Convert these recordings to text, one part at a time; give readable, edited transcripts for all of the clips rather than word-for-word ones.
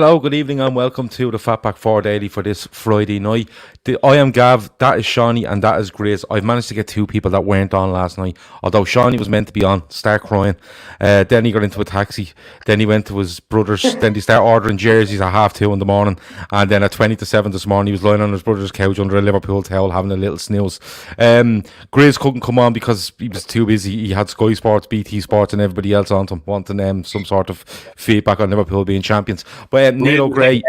Hello, good evening, and welcome to the FB4 Daily for this Friday night. I am Gav, that is Seany, and that is Grizz. I've managed to get two people that weren't on last night, although Seany was meant to be on, start crying. Then he got into a taxi, then he went to his brother's, then they start ordering jerseys at 2:30 in the morning, and then at 7:20 this morning, he was lying on his brother's couch under a Liverpool towel having a little snooze. Grizz couldn't come on because he was too busy. He had Sky Sports, BT Sports, and everybody else on him, wanting some sort of feedback on Liverpool being champions. But Neilo Gray,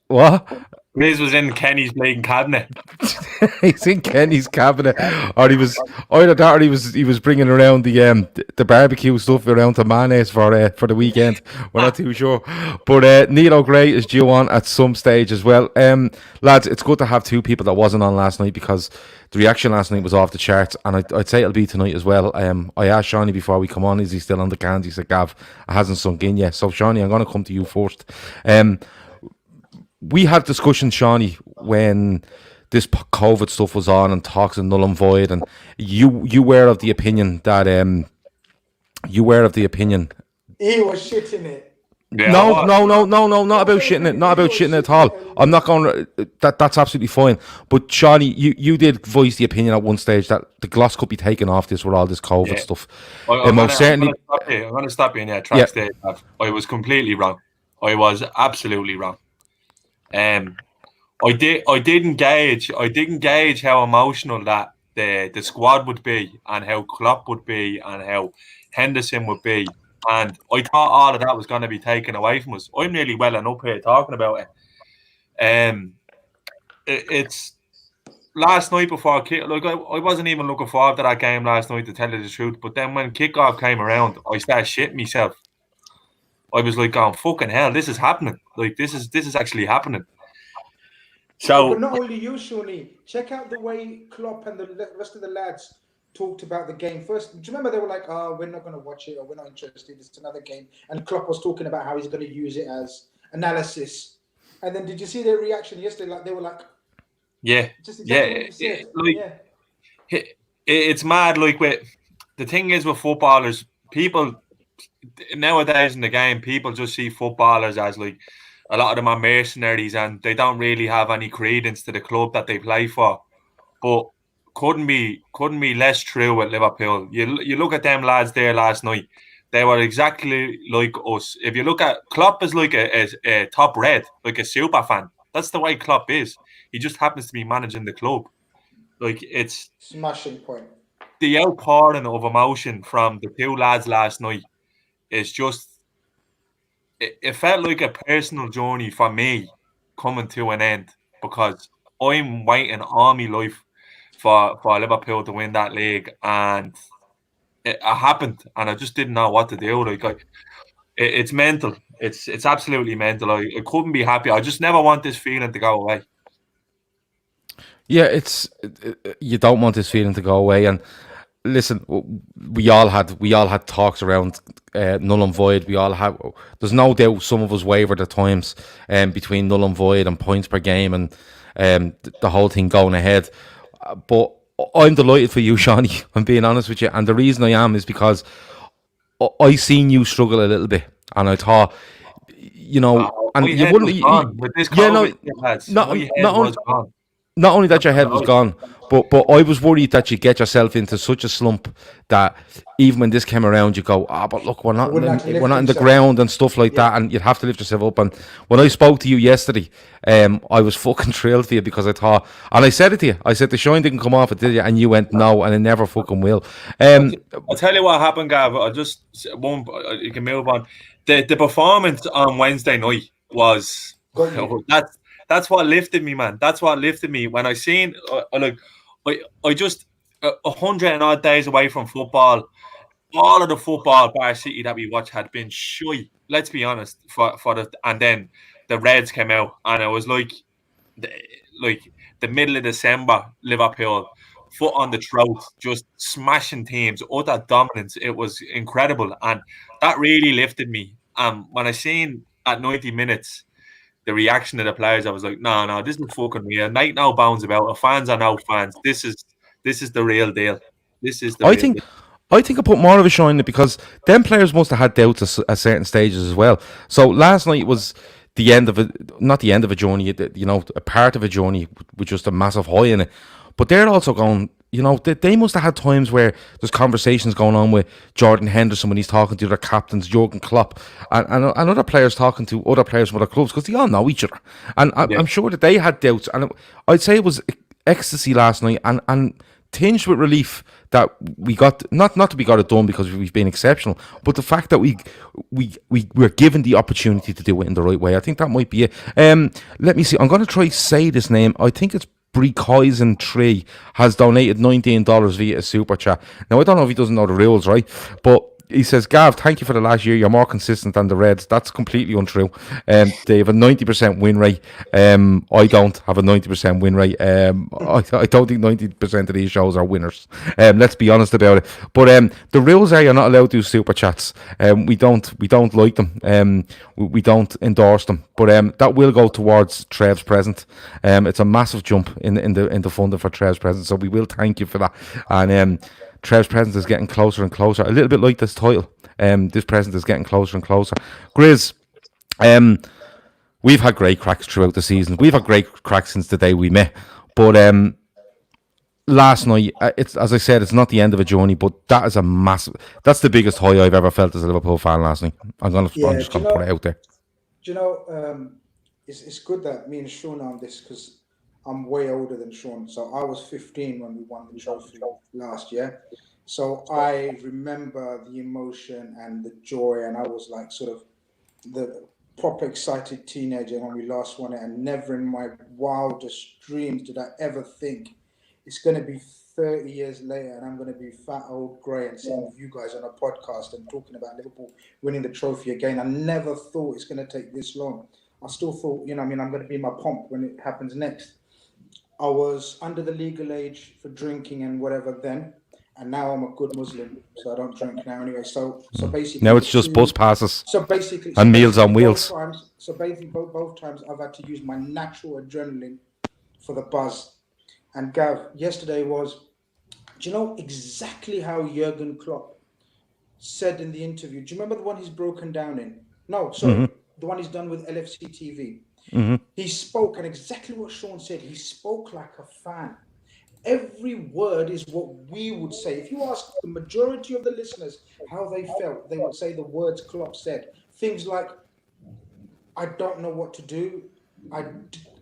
what? Grizz was in Kenny's playing cabinet. He's in Kenny's cabinet, or he was either that, or he was bringing around the barbecue stuff around to mayonnaise for the weekend. We're not too sure, but Neilo Gray is due on at some stage as well. Lads, it's good to have two people that wasn't on last night because the reaction last night was off the charts, and I'd say it'll be tonight as well. I asked Seany before we come on, is he still on the cans? He said, Gav, it hasn't sunk in yet. So Seany, I'm going to come to you first. We had discussions, Seany, when this COVID stuff was on and talks of null and void, and you were of the opinion that he was shitting it. Yeah, no, not about shitting it, not about shitting it at all. I'm not going to, that's absolutely fine. But Seany, you did voice the opinion at one stage that the gloss could be taken off this with all this COVID stuff. I'm going to stop you in that track stage. I was completely wrong. I was absolutely wrong. I didn't gauge how emotional that the squad would be, and how Klopp would be, and how Henderson would be, and I thought all of that was going to be taken away from us. I'm nearly well enough here talking about it. It's last night before I wasn't even looking forward to that game last night, to tell you the truth. But then when kickoff came around, I started shitting myself. I was like, "Oh fucking hell, this is happening! Like this is actually happening." So, but not only you, Seany. Check out the way Klopp and the rest of the lads talked about the game. First, do you remember they were like, "Oh, we're not going to watch it, or we're not interested. It's another game." And Klopp was talking about how he's going to use it as analysis. And then, did you see their reaction yesterday? Like they were like, "Yeah, just exactly what you said." It's mad. Like the thing is with footballers, people nowadays in the game, people just see footballers as like a lot of them are mercenaries, and they don't really have any credence to the club that they play for. But couldn't be less true with Liverpool. You look at them lads there last night; they were exactly like us. If you look at Klopp, is like a top red, like a super fan. That's the way Klopp is. He just happens to be managing the club. Like it's smashing point. The outpouring of emotion from the two lads last night is just. It felt like a personal journey for me coming to an end, because I'm waiting all my life for Liverpool to win that league, and it happened, and I just didn't know what to do. It's mental. It's absolutely mental. I couldn't be happy. I just never want this feeling to go away. Yeah, you don't want this feeling to go away, and listen, we all had talks around null and void. There's no doubt some of us wavered at times between null and void and points per game and the whole thing going ahead. But I'm delighted for you, Seany. I'm being honest with you, and the reason I am is because I seen you struggle a little bit, and I thought, and you wouldn't. Not only that your head was gone, but I was worried that you get yourself into such a slump that even when this came around, you go, but look, we're not in the ground and stuff like that, and you'd have to lift yourself up. And when I spoke to you yesterday, I was fucking thrilled for you, because I thought, and I said it to you, I said the shine didn't come off it, did you? And you went, no, and it never fucking will. I'll tell you what happened, Gav. You can move on. The performance on Wednesday night was That's what lifted me, man. That's what lifted me when I seen I just 100 and odd days away from football. All of the football Bar City that we watched had been shy. Let's be honest. And then the Reds came out, and it was like the middle of December. Liverpool, foot on the throat, just smashing teams, utter dominance. It was incredible, and that really lifted me. When I seen at 90 minutes. The reaction of the players, I was like, no, this is fucking real. Night no bounds about. Fans are no fans. This is the real deal. This is the. I think I put more of a shine in it because them players must have had doubts at certain stages as well. So last night was the end of not the end of a journey, a part of a journey with just a massive high in it. But they're also going, they must have had times where there's conversations going on with Jordan Henderson when he's talking to their captains, Jurgen Klopp, and other players talking to other players from other clubs because they all know each other. And I'm sure that they had doubts. And I'd say it was ecstasy last night and tinged with relief that we got, not that we got it done because we've been exceptional, but the fact that we were given the opportunity to do it in the right way. I think that might be it. Let me see. I'm going to try say this name. I think it's Breekoisen 3 has donated $19 via a super chat. Now I don't know if he doesn't know the rules, right? But he says, Gav, thank you for the last year. You're more consistent than the Reds. That's completely untrue. They have a 90% win rate. I don't have a 90% win rate. I don't think 90% of these shows are winners. Let's be honest about it. But the rules are you're not allowed to do super chats. We don't like them. We don't endorse them. But that will go towards Trev's present. It's a massive jump in the funding for Trev's present. So we will thank you for that. And Trev's present is getting closer and closer. A little bit like this title. This present is getting closer and closer. Grizz, we've had great cracks throughout the season. We've had great cracks since the day we met. But last night, it's, as I said, it's not the end of a journey, but that is a massive. That's the biggest high I've ever felt as a Liverpool fan last night. I'm just gonna put it out there. Do you know? It's good that me and Sean are on this because I'm way older than Sean. So I was 15 when we won the trophy last year. So I remember the emotion and the joy, and I was like sort of the proper excited teenager when we last won it, and never in my wildest dreams did I ever think it's going to be 30 years later and I'm going to be fat old grey and sitting with you guys on a podcast and talking about Liverpool winning the trophy again. I never thought it's going to take this long. I still thought, I'm going to be in my pomp when it happens next. I was under the legal age for drinking and whatever then, and now I'm a good Muslim, so I don't drink now anyway. So basically, now it's just bus passes. And meals on wheels. Both times I've had to use my natural adrenaline for the buzz. And Gav, yesterday was, do you know exactly how Jurgen Klopp said in the interview? Do you remember the one he's broken down in? No, sorry, the one he's done with LFC TV. Mm-hmm. He spoke, and exactly what Sean said, he spoke like a fan. Every word is what we would say. If you ask the majority of the listeners how they felt, they would say the words Klopp said. Things like, I don't know what to do. I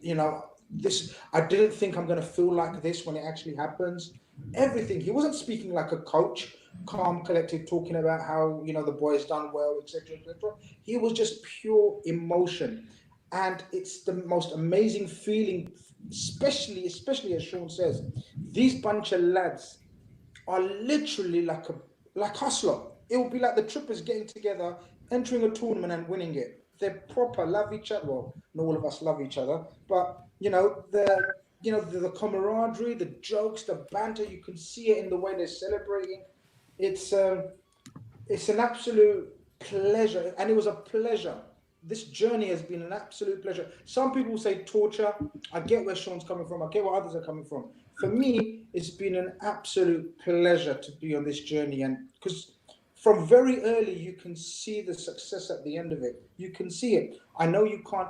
didn't think I'm going to feel like this when it actually happens. Everything. He wasn't speaking like a coach, calm, collected, talking about how, the boys done well, etc., etc. He was just pure emotion. And it's the most amazing feeling, especially as Sean says, these bunch of lads are literally like us lot. It will be like the Trippers getting together, entering a tournament and winning it. They're proper, love each other. Well, not all of us love each other, but the camaraderie, the jokes, the banter, you can see it in the way they're celebrating. It's an absolute pleasure, and it was a pleasure. This journey has been an absolute pleasure. Some people say torture. I get where Sean's coming from. I get where others are coming from. For me, it's been an absolute pleasure to be on this journey. And because from very early, you can see the success at the end of it. You can see it. I know you can't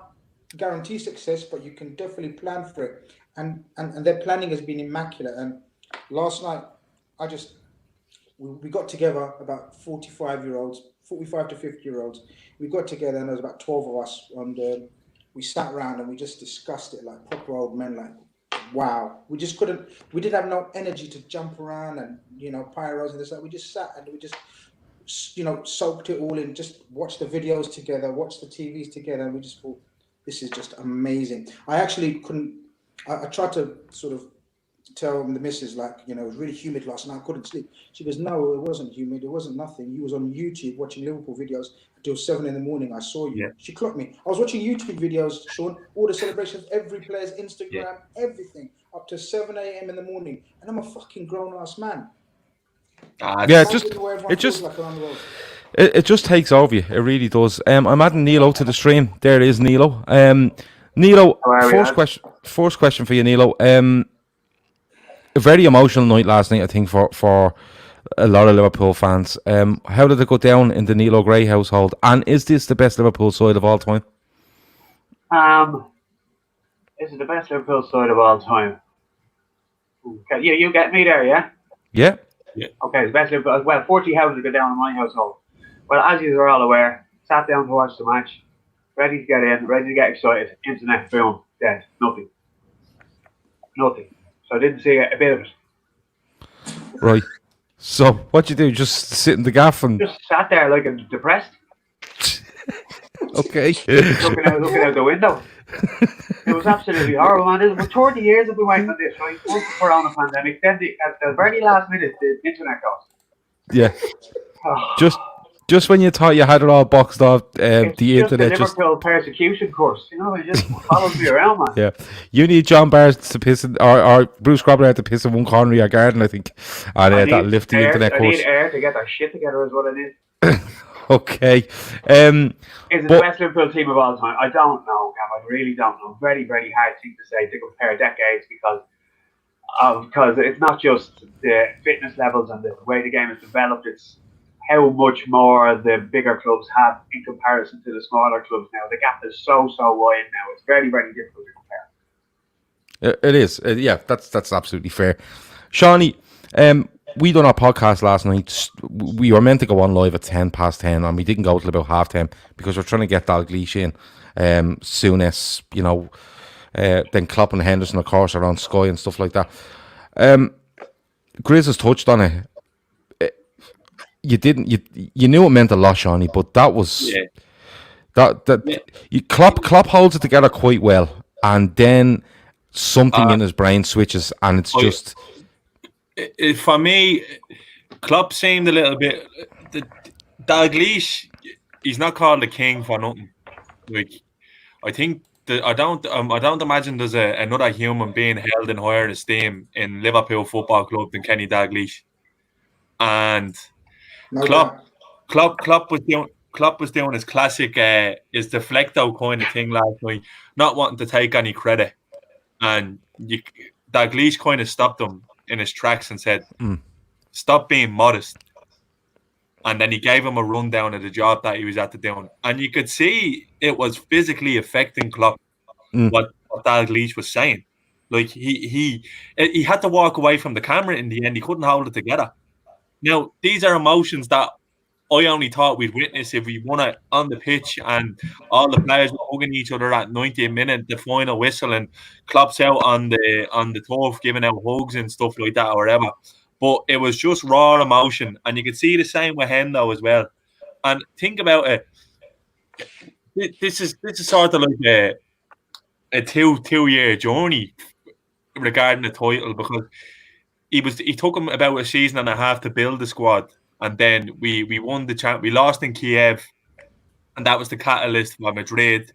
guarantee success, but you can definitely plan for it. And their planning has been immaculate. And last night, we got together about 45 to 50-year-olds. We got together and there was about 12 of us, and we sat around and we just discussed it like proper old men, like, wow. We didn't have no energy to jump around and, pyros and this, like, we just sat and we just, soaked it all in, just watched the videos together, watched the TVs together, and we just thought, this is just amazing. I actually I tried to sort of tell the missus, like, it was really humid last night, I couldn't sleep. She goes, no, it wasn't humid, it wasn't nothing. You was on YouTube watching Liverpool videos until 7 a.m. I saw you. Yeah. She clocked me. I was watching YouTube videos, Sean, all the celebrations, every player's Instagram, everything, up to 7 a.m. in the morning. And I'm a fucking grown-ass man. It just takes over you. It really does. I'm adding Neilo to the stream. There it is, Neilo. Neilo, first question for you, Neilo. A very emotional night last night, I think, for a lot of Liverpool fans. How did it go down in the Neilo Gray household? And is this the best Liverpool side of all time? This is the best Liverpool side of all time. Okay, you get me there, yeah? Yeah. Okay, the best Liverpool. Well, 40 houses go down in my household. Well, as you are all aware, sat down to watch the match, ready to get in, ready to get excited. Internet, boom, dead, nothing. So I didn't see a bit of it. Right. So what you do? Just sit in the gaff and just sat there like depressed. Okay. looking out the window. It was absolutely horrible, man. It was 30 years have been waiting on this, right? Once the corona pandemic, then at the very last minute, the internet goes. Yeah. Just when you thought you had it all boxed off, the internet just... Liverpool persecution course, you know, it just follows me around, man. Yeah. You need John Barnes to piss in, or Bruce Grobler to piss in one corner of your garden, I think. And that lift the internet course. I need air to get our shit together is what I need. Okay. Is it the best Liverpool team of all time? I don't know, Gav. I really don't know. Very, very hard thing to say to compare decades because it's not just the fitness levels and the way the game is developed. It's how much more the bigger clubs have in comparison to the smaller clubs now. The gap is so wide now. It's very, very difficult to compare. It is. Yeah, that's absolutely fair. Seany, we done our podcast last night. We were meant to go on live at 10:10 and we didn't go till about 10:30 because we're trying to get Dalglish in soon as, you know, then Klopp and Henderson, of course, are on Sky and stuff like that. Grizz has touched on it. You knew it meant a lot, Seany, but that was Klopp holds it together quite well, and then something in his brain switches, and it's just. For me, Klopp seemed a little bit. Dalglish, he's not called the king for nothing. Like, I think I don't imagine there's another human being held in higher esteem in Liverpool Football Club than Kenny Dalglish, and. Klopp was doing his classic his deflecto kind of thing last night, not wanting to take any credit, and Dalglish kind of stopped him in his tracks and said, "Stop being modest." And then he gave him a rundown of the job that he was at to do, and you could see it was physically affecting Klopp what Dalglish was saying. Like he had to walk away from the camera in the end. He couldn't hold it together. Now these are emotions that I only thought we'd witness if we won it on the pitch and all the players were hugging each other at 90 minutes, the final whistle, and Klopp's out on the turf giving out hugs and stuff like that or whatever. But it was just raw emotion, and you could see the same with Hendo as well. And think about it. This is sort of like a two-year journey regarding the title, because he took him about a season and a half to build the squad. And then we won the champ. We lost in Kiev, and that was the catalyst for Madrid.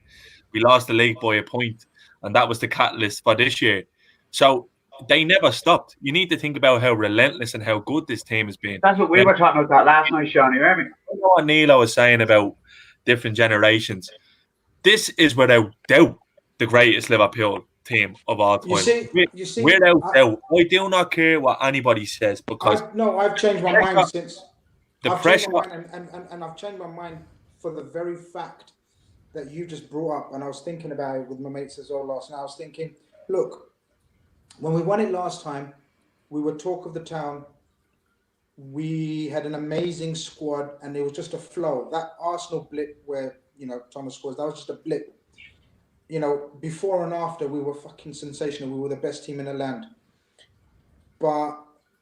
We lost the league by a point, and that was the catalyst for this year. So they never stopped. You need to think about how relentless and how good this team has been. That's what we were talking about that last night, Seany. Remember? I know what Neilo was saying about different generations. This is without doubt the greatest Liverpool team of all time. You see, without doubt. I do not care what anybody says because I've changed my mind since. I've changed my mind for the very fact that you just brought up, and I was thinking about it with my mates as well last night. I was thinking, look, when we won it last time, we were talk of the town. We had an amazing squad, and it was just a flow. That Arsenal blip where, Thomas scores, that was just a blip. Before and after, we were fucking sensational. We were the best team in the land.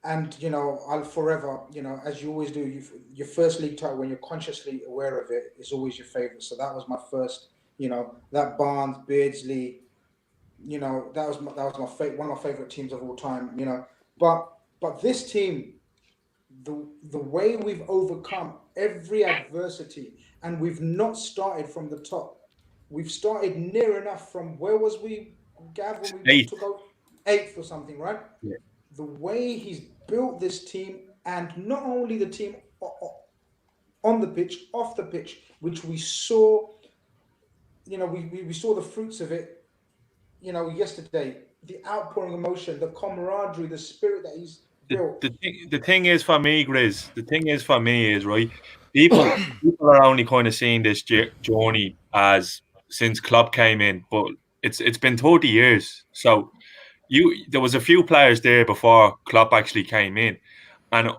I'll forever, as you always do, your first league title, when you're consciously aware of it, is always your favourite. So that was my first, that Barnes, Beardsley, that was my one of my favourite teams of all time, But this team, the way we've overcome every adversity, and we've not started from the top. We've started near enough from, where was we, Gav, when we took out 8th or something, right? Yeah. The way he's built this team, and not only the team on the pitch, off the pitch, which we saw, we saw the fruits of it, yesterday, the outpouring emotion, the camaraderie, the spirit that he's The thing is for me, Grizz. The thing is for me is right. People are only kind of seeing this journey as since Klopp came in, but it's been 30 years. So there was a few players there before Klopp actually came in, and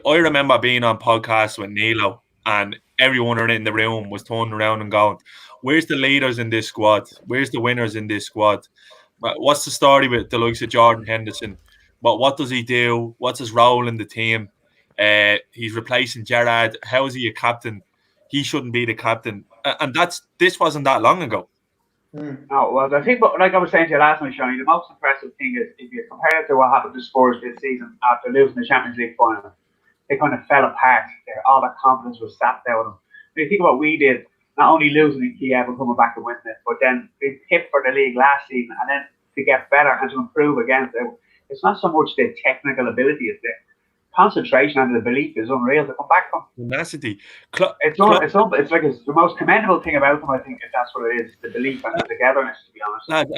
I remember being on podcasts with Neilo, and everyone in the room was turning around and going, "Where's the leaders in this squad? Where's the winners in this squad? What's the story with the likes of Jurgen Henderson? What does he do? What's his role in the team? He's replacing Gerrard. How is he a captain? He shouldn't be the captain." And this wasn't that long ago. No, well, I think, like I was saying to you last night, Seany, the most impressive thing is if you compare it to what happened to Spurs this season after losing the Champions League final, they kind of fell apart. All that confidence was sapped out of them. When you think about what we did, not only losing in Kiev and coming back and winning it, but then being picked for the league last season and then to get better and to improve again. It's not so much the technical ability, it's the concentration and the belief is unreal to come back from. Tenacity. It's the most commendable thing about them, I think, if that's what it is, the belief and the togetherness, to be honest. Lads,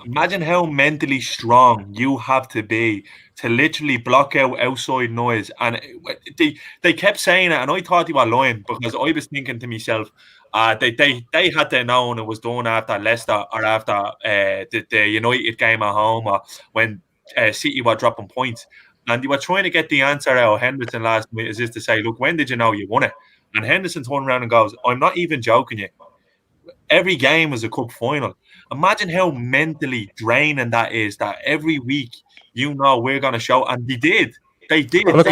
imagine how mentally strong you have to be to literally block out outside noise. And they kept saying it, and I thought they were lying because I was thinking to myself, they had to know it was done after Leicester or after the United game at home or when City were dropping points. And they were trying to get the answer out of Henderson last night, as is to say, look, when did you know you won it? And Henderson turned around and goes, I'm not even joking you. Every game was a cup final. Imagine how mentally draining that is, that every week we're going to show. And they did. They did. Well,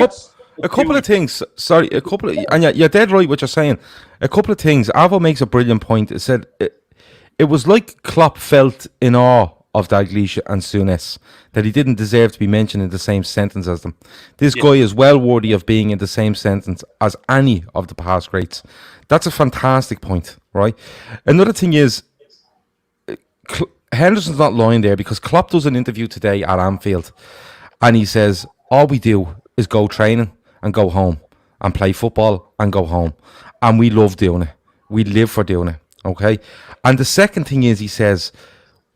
a couple of things. Sorry, and you're dead right what you're saying. A couple of things. Avo makes a brilliant point. It said it was like Klopp felt in awe of Dalglish and Souness, that he didn't deserve to be mentioned in the same sentence as them. This guy is well worthy of being in the same sentence as any of the past greats. That's a fantastic point, right? Another thing is, Henderson's not lying there because Klopp does an interview today at Anfield and he says, all we do is go training and go home and play football and go home. And we love doing it. We live for doing it, okay? And the second thing is, he says,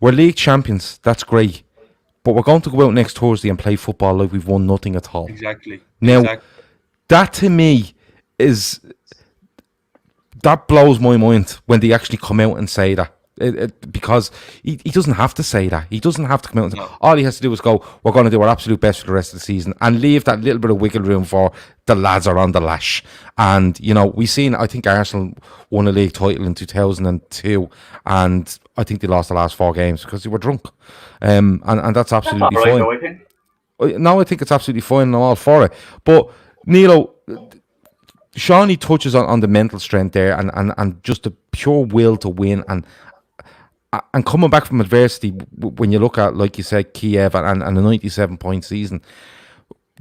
we're league champions, that's great. But we're going to go out next Thursday and play football like we've won nothing at all. Exactly. Now, that to me is... that blows my mind when they actually come out and say that. Because he doesn't have to say that. He doesn't have to come out and say, all he has to do is go, we're going to do our absolute best for the rest of the season and leave that little bit of wiggle room for the lads are on the lash. And, we've seen, I think Arsenal won a league title in 2002 and I think they lost the last 4 games because they were drunk. And that's absolutely fine. No, I think it's absolutely fine and I'm all for it. But, Neilo, Seany touches on the mental strength there and just the pure will to win and coming back from adversity, when you look at, like you said, Kiev and a 97-point season,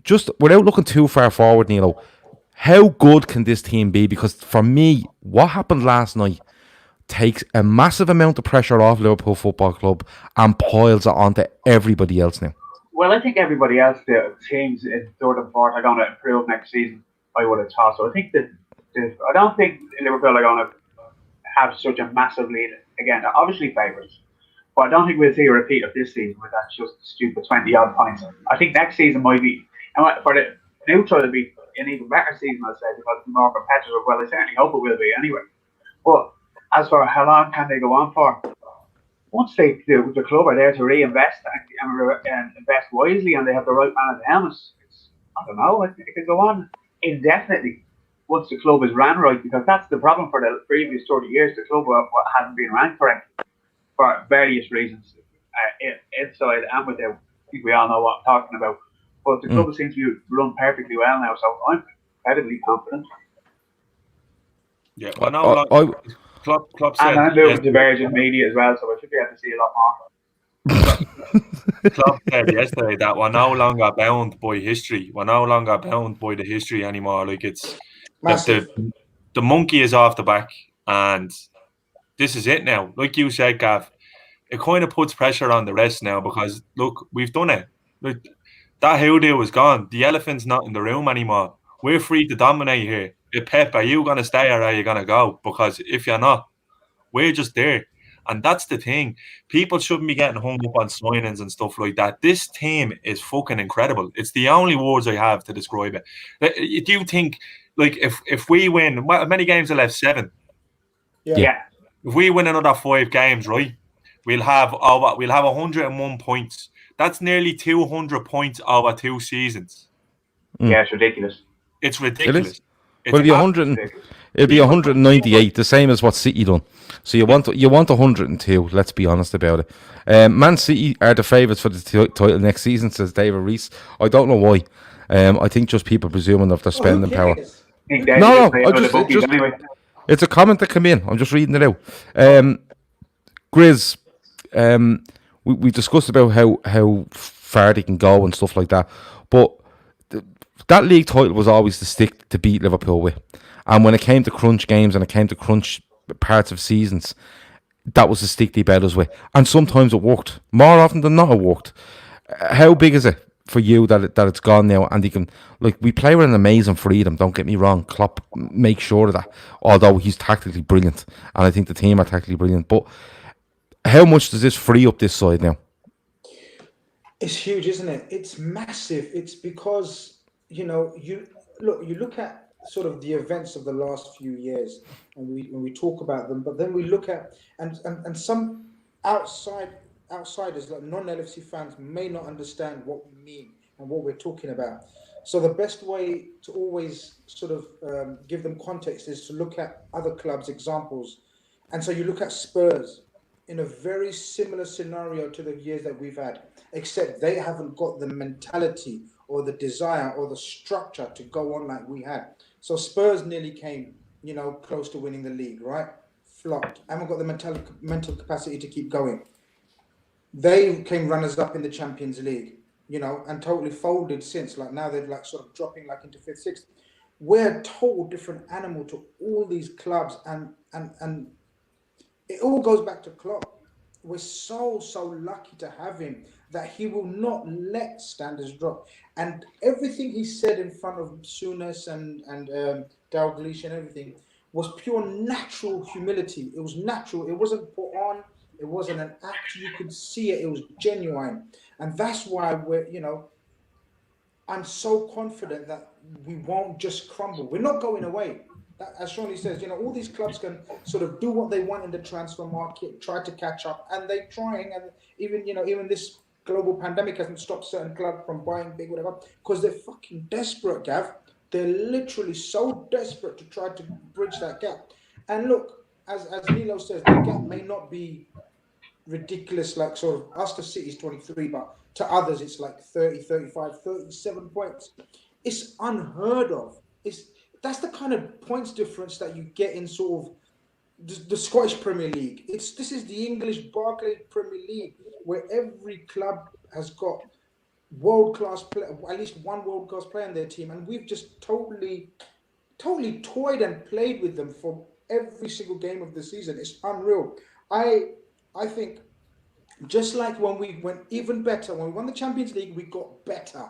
just without looking too far forward, Neilo, how good can this team be? Because for me, what happened last night takes a massive amount of pressure off Liverpool Football Club and piles it onto everybody else now. Well, I think everybody else, the teams in third and fourth, are going to improve next season, I would have thought. So I think I don't think Liverpool are going to have such a massive lead. Again, they're obviously favourites, but I don't think we'll see a repeat of this season with that just stupid 20-odd points. I think next season might be, and for the neutral, it'll be an even better season, I'd say, because it's more competitive. Well, I certainly hope it will be anyway. But as for how long can they go on for, once the club are there to reinvest and invest wisely and they have the right man at the helmet, I don't know, it could go on indefinitely once the club is ran right, because that's the problem for the previous 30 years. The club hasn't been ran correctly for various reasons, inside and without. I think we all know what I'm talking about. But the club seems to be run perfectly well now, so I'm incredibly confident. Yeah, well, now Klopp said, and I'm moving to Virgin Media as well, so I should be able to see a lot more. Klopp said yesterday that we're no longer bound by history. We're no longer bound by the history anymore. Like, it's the monkey is off the back, and this is it now. Like you said, Gav, it kind of puts pressure on the rest now because, look, we've done it. Look, that hoodoo is gone. The elephant's not in the room anymore. We're free to dominate here. Pep, are you going to stay or are you going to go? Because if you're not, we're just there. And that's the thing. People shouldn't be getting hung up on signings and stuff like that. This team is fucking incredible. It's the only words I have to describe it. Do you think, like, if we win, how many games are left? 7? Yeah. If we win another 5 games, right, we'll have 101 points. That's nearly 200 points over 2 seasons. Yeah, it's ridiculous. It's ridiculous. It is. Well, it'll be 198, the same as what City done. So you want 102. Let's be honest about it. Man City are the favourites for the title next season, says David Rees. I don't know why. I think just people presuming of their spending power. No, it's a comment that came in. I'm just reading it out. Grizz, we discussed about how far they can go and stuff like that, but that league title was always the stick to beat Liverpool with. And when it came to crunch games and it came to crunch parts of seasons, that was the stick they bet us with. And sometimes it worked. More often than not, it worked. How big is it for you that it's gone now? And you can, like, we play with an amazing freedom, don't get me wrong. Klopp makes sure of that, although he's tactically brilliant. And I think the team are tactically brilliant. But how much does this free up this side now? It's huge, isn't it? It's massive. It's because, you look at sort of the events of the last few years, and when we talk about them, but then we look at and some outsiders, like non-LFC fans, may not understand what we mean and what we're talking about. So the best way to always sort of give them context is to look at other clubs' examples. And so you look at Spurs in a very similar scenario to the years that we've had, except they haven't got the mentality or the desire or the structure to go on like we had. So Spurs nearly came, close to winning the league, right? Flopped. Haven't got the mental capacity to keep going. They came runners-up in the Champions League, and totally folded since. Like now they're like sort of dropping like into 5th, 6th. We're a total different animal to all these clubs, and it all goes back to Klopp. We're so lucky to have him that he will not let standards drop. And everything he said in front of Souness and Dalglish and everything was pure natural humility. It was natural. It wasn't put on. It wasn't an act. You could see it. It was genuine. And that's why I'm so confident that we won't just crumble. We're not going away. As Shawnee says, all these clubs can sort of do what they want in the transfer market, try to catch up, and they're trying. And even this global pandemic hasn't stopped certain clubs from buying big, whatever, because they're fucking desperate, Gav. They're literally so desperate to try to bridge that gap. And look, as Neilo says, the gap may not be ridiculous, like sort of us to City's 23, but to others it's like 30, 35, 37 points. It's unheard of. That's the kind of points difference that you get in sort of the Scottish Premier League. This is the English Barclays Premier League, where every club has got world-class player, at least one world-class player in their team, and we've just totally toyed and played with them for every single game of the season. It's unreal. I think just like when we went even better, when we won the Champions League, we got better.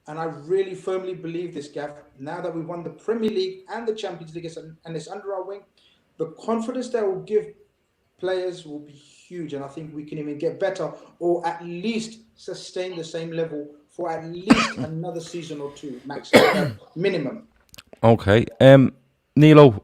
And I really firmly believe this, Gav. Now that we won the Premier League and the Champions League and it's under our wing, the confidence that will give players will be huge. And I think we can even get better or at least sustain the same level for at least another season or two, maximum, minimum. Okay. Neilo,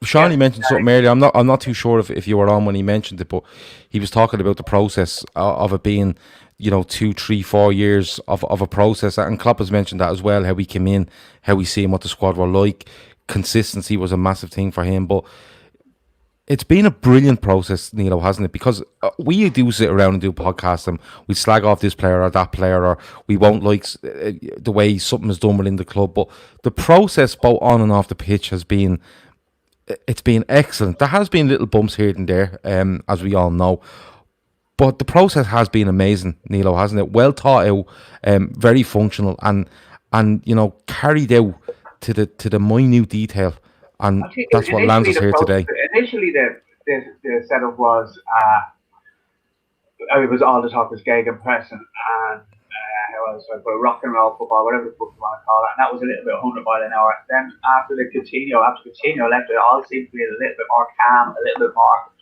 Seany mentioned something earlier. I'm not too sure if you were on when he mentioned it, but he was talking about the process of it being 2, 3, 4 years of a process, and Klopp has mentioned that as well, how he came in, how we see him, what the squad were like. Consistency was a massive thing for him, but it's been a brilliant process, Neilo, hasn't it? Because we do sit around and do podcasts and we slag off this player or that player, or we won't like the way something is done within the club, but the process both on and off the pitch has been excellent. There has been little bumps here and there, as we all know, but the process has been amazing, Neilo, hasn't it? Well thought out, very functional, and carried out to the minute detail, and that's what lands us here today. Initially, the setup was it was all the talk was gegenpressing and rock and roll football, whatever the fuck you want to call it, and that was a little bit 100 mile an hour. Then after Coutinho left, it all seemed to be a little bit more calm, a little bit more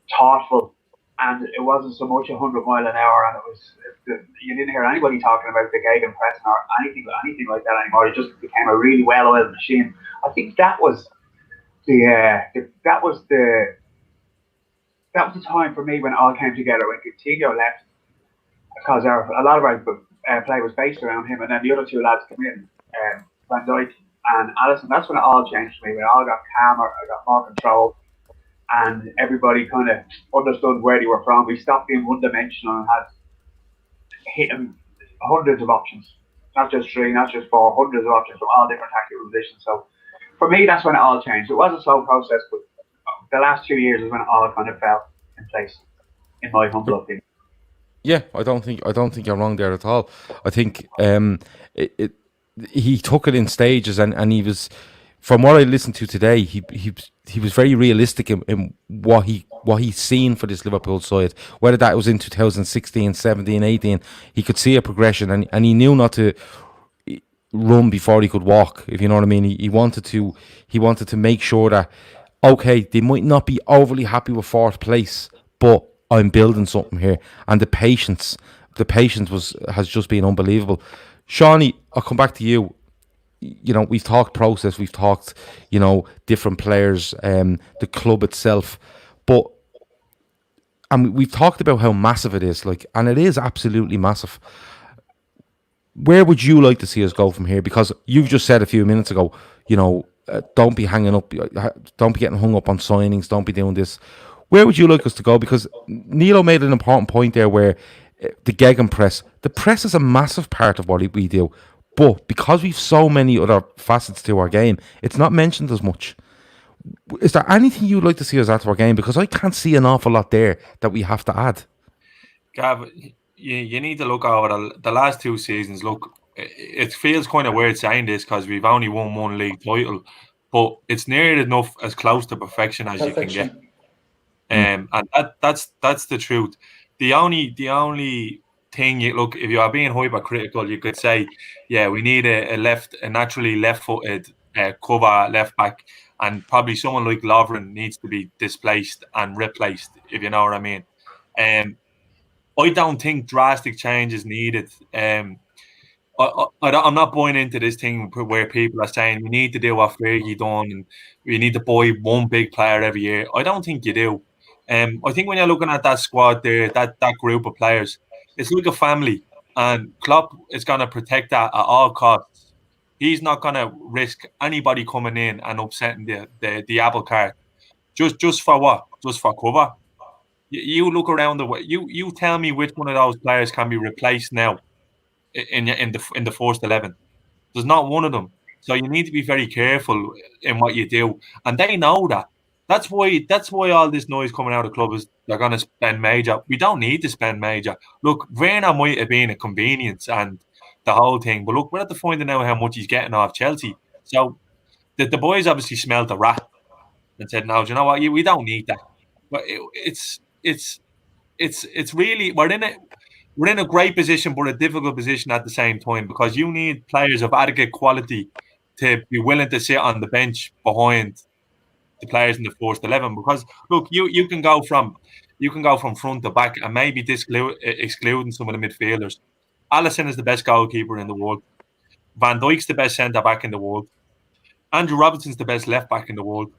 thoughtful, and it wasn't so much 100 mile an hour, and you didn't hear anybody talking about the gag and pressing or anything like that anymore. It just became a really well-oiled machine. I think that was that was the time for me when it all came together, when Coutinho left, because a lot of our play was based around him, and then the other two lads came in, Van Dijk and Alisson. That's when it all changed for me. When it all got calmer, I got more control, and everybody kind of understood where they were from. We stopped being one-dimensional and had hitting hundreds of options, not just 3, not just 4, hundreds of options from all different tactical positions. So for me, that's when it all changed. It was a slow process, but the last 2 years is when it all kind of fell in place, in my humble opinion. Yeah, I don't think you're wrong there at all. I think he took it in stages, and he was, from what I listened to today, he was very realistic in what he's seen for this Liverpool side. Whether that was in 2016, 17, 18, he could see a progression, and he knew not to run before he could walk, if you know what I mean. He wanted to make sure that, okay, they might not be overly happy with 4th place, but I'm building something here. And the patience has just been unbelievable. Seany, I'll come back to you. You know, we've talked process, we've talked, you know, different players, the club itself, and we've talked about how massive it is, like, and it is absolutely massive. Where would you like to see us go from here? Because you've just said a few minutes ago, you know, don't be getting hung up on signings, don't be doing this. Where would you like us to go? Because Neilo made an important point there where the gegenpress, the press is a massive part of what we do. But because we've so many other facets to our game, it's not mentioned as much. Is there anything you'd like to see us add to our game? Because I can't see an awful lot there that we have to add. Gav, you need to look over the last 2 seasons. Look, it feels kind of weird saying this because we've only won 1 league title, but it's near enough as close to perfection as you can get. And that's the truth. The only thing, look, if you are being hypercritical, you could say, yeah, we need a naturally left-footed cover left back, and probably someone like Lovren needs to be displaced and replaced, if you know what I mean. I don't think drastic change is needed. I'm not buying into this thing where people are saying we need to do what Fergie done and we need to buy one big player every year. I don't think you do. I think when you're looking at that squad there, that group of players, it's like a family, and Klopp is going to protect that at all costs. He's not going to risk anybody coming in and upsetting the apple cart. Just for what? Just for cover? You look around the way. You tell me which one of those players can be replaced now in the first 11. There's not one of them. So you need to be very careful in what you do, and they know that. That's why all this noise coming out of the club is they're going to spend major. We don't need to spend major. Look, Werner might have been a convenience and the whole thing, but look, we're at the point now how much he's getting off Chelsea. So the boys obviously smelled the rat and said, "No, do you know what? We don't need that." But it's really we're in a great position, but a difficult position at the same time, because you need players of adequate quality to be willing to sit on the bench behind the players in the first 11. Because look, you can go from front to back and maybe excluding some of the midfielders. Alisson is the best goalkeeper in the world. Van Dijk's the best centre back in the world. Andrew Robertson's the best left back in the world.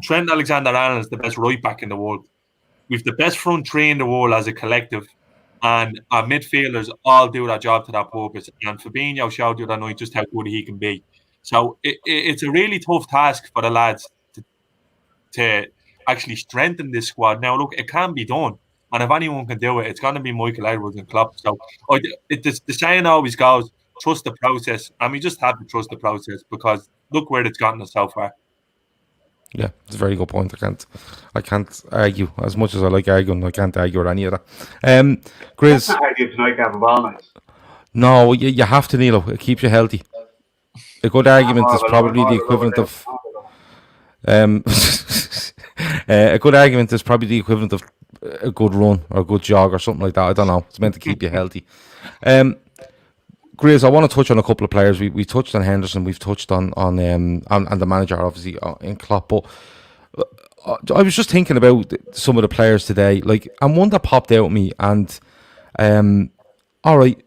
Trent Alexander-Arnold is the best right back in the world. We've the best front three in the world as a collective, and our midfielders all do their job to that purpose. And Fabinho showed the other night just how good he can be. So it's a really tough task for the lads to actually strengthen this squad. Now, look, it can be done, and if anyone can do it, it's going to be Michael Edwards and Klopp. So the saying always goes, trust the process, and we just have to trust the process, because look where it's gotten us so far. Yeah, it's a very good point. I can't argue. As much as I like arguing, I can't argue with any of that. Grizz, I can't argue tonight, Gavin. Well, nice. No, you have to, Neilo. It keeps you healthy. A good argument is probably the equivalent of a good argument is probably the equivalent of a good run or a good jog or something like that. I don't know. It's meant to keep you healthy. Grizz, I want to touch on a couple of players. We touched on Henderson. We've touched on the manager, obviously, in Klopp. But I was just thinking about some of the players today, like, and one that popped out at me, and all right,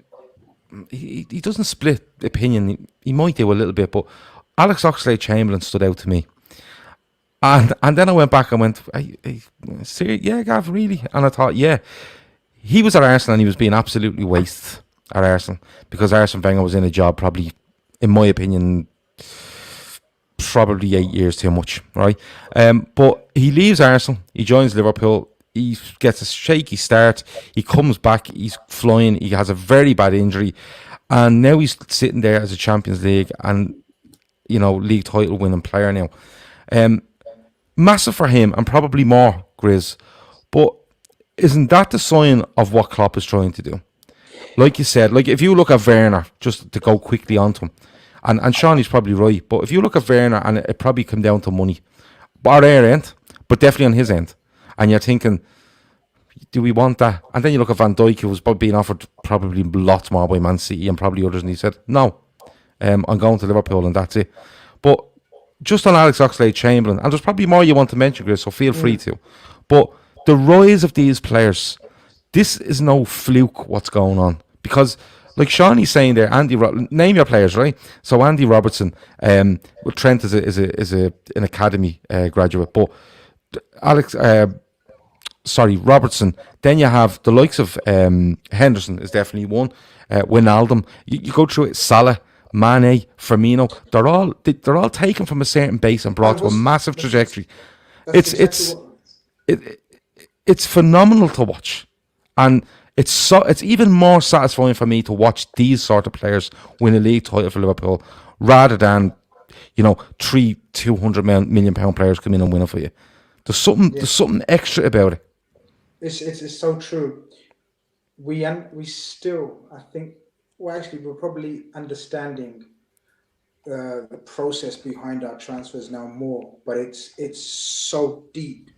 he doesn't split opinion. He might do a little bit, but Alex Oxlade-Chamberlain stood out to me. And then I went back and went, serious? Yeah, Gav, really? And I thought, yeah, he was at Arsenal and he was being absolutely wasted at Arsenal because Arsene Wenger was in a job probably, in my opinion, probably 8 years too much, right? But he leaves Arsenal, he joins Liverpool, he gets a shaky start, he comes back, he's flying, he has a very bad injury, and now he's sitting there as a Champions League and, league title winning player now. Massive for him, and probably more, Grizz. But isn't that the sign of what Klopp is trying to do? Like you said, like if you look at Werner, just to go quickly onto him, and Seany's probably right, but if you look at Werner, and it probably come down to money, but at their end, but definitely on his end, and you're thinking, do we want that? And then you look at Van Dijk, who was being offered probably lots more by Man City and probably others, and he said, no, I'm going to Liverpool and that's it. But just on Alex Oxlade-Chamberlain, and there's probably more you want to mention, Chris, so feel free to. But the rise of these players, this is no fluke what's going on. Because, like Seany's saying there, name your players, right? So Andy Robertson, Trent is an academy graduate, but Robertson. Then you have the likes of Henderson is definitely one. Wijnaldum. You go through it, Salah, Mane, Firmino, they're all taken from a certain base and brought to a massive trajectory. It's phenomenal to watch, and it's even more satisfying for me to watch these sort of players win a league title for Liverpool rather than 3 200 million pound players come in and win it for you. There's something extra about it. It's so true. We still, I think. Well, actually, we're probably understanding the process behind our transfers now more, but it's so deep.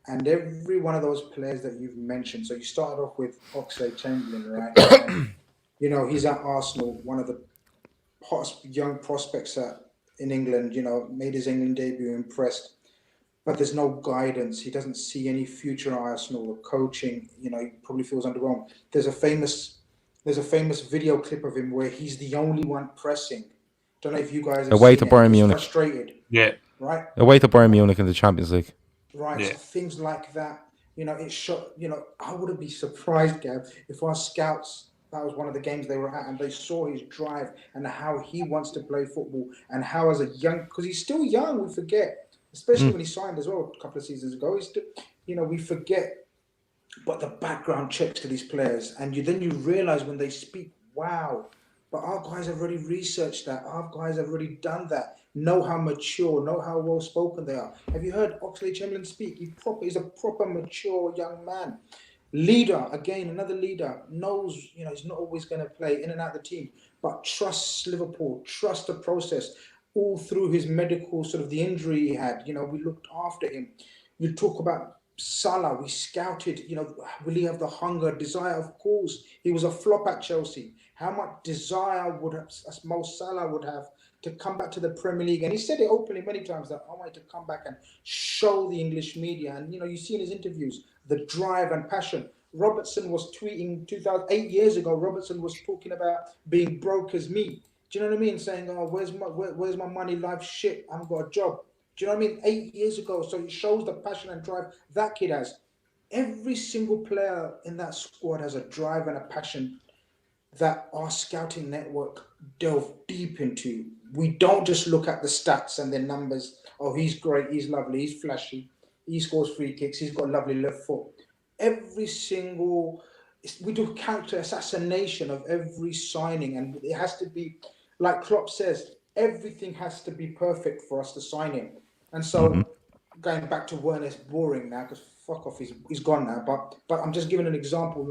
And every one of those players that you've mentioned, so you started off with Oxlade-Chamberlain, right? And, he's at Arsenal, one of the young prospects in England, made his England debut, impressed. But there's no guidance. He doesn't see any future at Arsenal or coaching. He probably feels underwhelmed. There's a famous video clip of him where he's the only one pressing. Don't know if you guys have away seen to Bayern it. Munich. Frustrated. Yeah. Right. Away to Bayern Munich in the Champions League. Right. Yeah. So things like that. It shot. I wouldn't be surprised, Gav, if our scouts, that was one of the games they were at, and they saw his drive and how he wants to play football, and how as a young, because he's still young, we forget, especially when he signed as well a couple of seasons ago. He's still, we forget. But the background checks to these players, and then you realize when they speak, wow, but our guys have already researched that. Our guys have already done that. Know how mature, know how well spoken they are. Have you heard Oxlade-Chamberlain speak? He's a proper mature young man. Leader, again, another leader, knows, he's not always going to play in and out of the team, but trusts Liverpool, trusts the process. All through his medical, sort of the injury he had, we looked after him. You talk about Salah, we scouted, will he have the hunger, desire? Of course, he was a flop at Chelsea. How much desire would Mo Salah would have to come back to the Premier League? And he said it openly many times that I wanted to come back and show the English media. And, you see in his interviews, the drive and passion. Robertson was tweeting 8 years ago, Robertson was talking about being broke as me. Do you know what I mean? Saying, oh, where's my money? Life shit. I haven't got a job. Do you know what I mean? 8 years ago. So it shows the passion and drive that kid has. Every single player in that squad has a drive and a passion that our scouting network delve deep into. We don't just look at the stats and the numbers. Oh, he's great. He's lovely. He's flashy. He scores free kicks. He's got a lovely left foot. We do character assassination of every signing. And it has to be, like Klopp says, everything has to be perfect for us to sign him. And so, going back to Werner's boring now, because fuck off, he's gone now. But I'm just giving an example.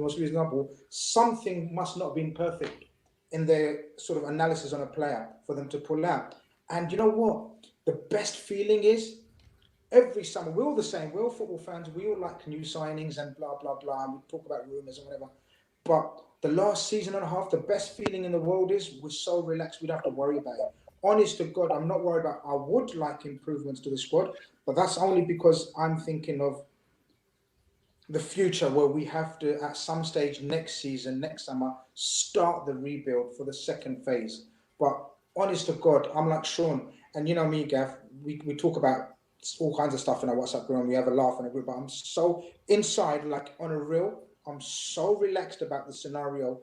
Something must not have been perfect in their sort of analysis on a player for them to pull out. And you know what? The best feeling is every summer, we're all the same. We're all football fans. We all like new signings and blah, blah, blah. And we talk about rumours and whatever. But the last season and a half, the best feeling in the world is we're so relaxed, we don't have to worry about it. Honest to God, I'm not worried about. I would like improvements to the squad, But that's only because I'm thinking of the future where we have to, at some stage next season, next summer, start the rebuild for the second phase. But honest to God, I'm like Sean, and you know me, Gav, we talk about all kinds of stuff in our WhatsApp group and we have a laugh in a group, but I'm so inside, like on a real, I'm so relaxed about the scenario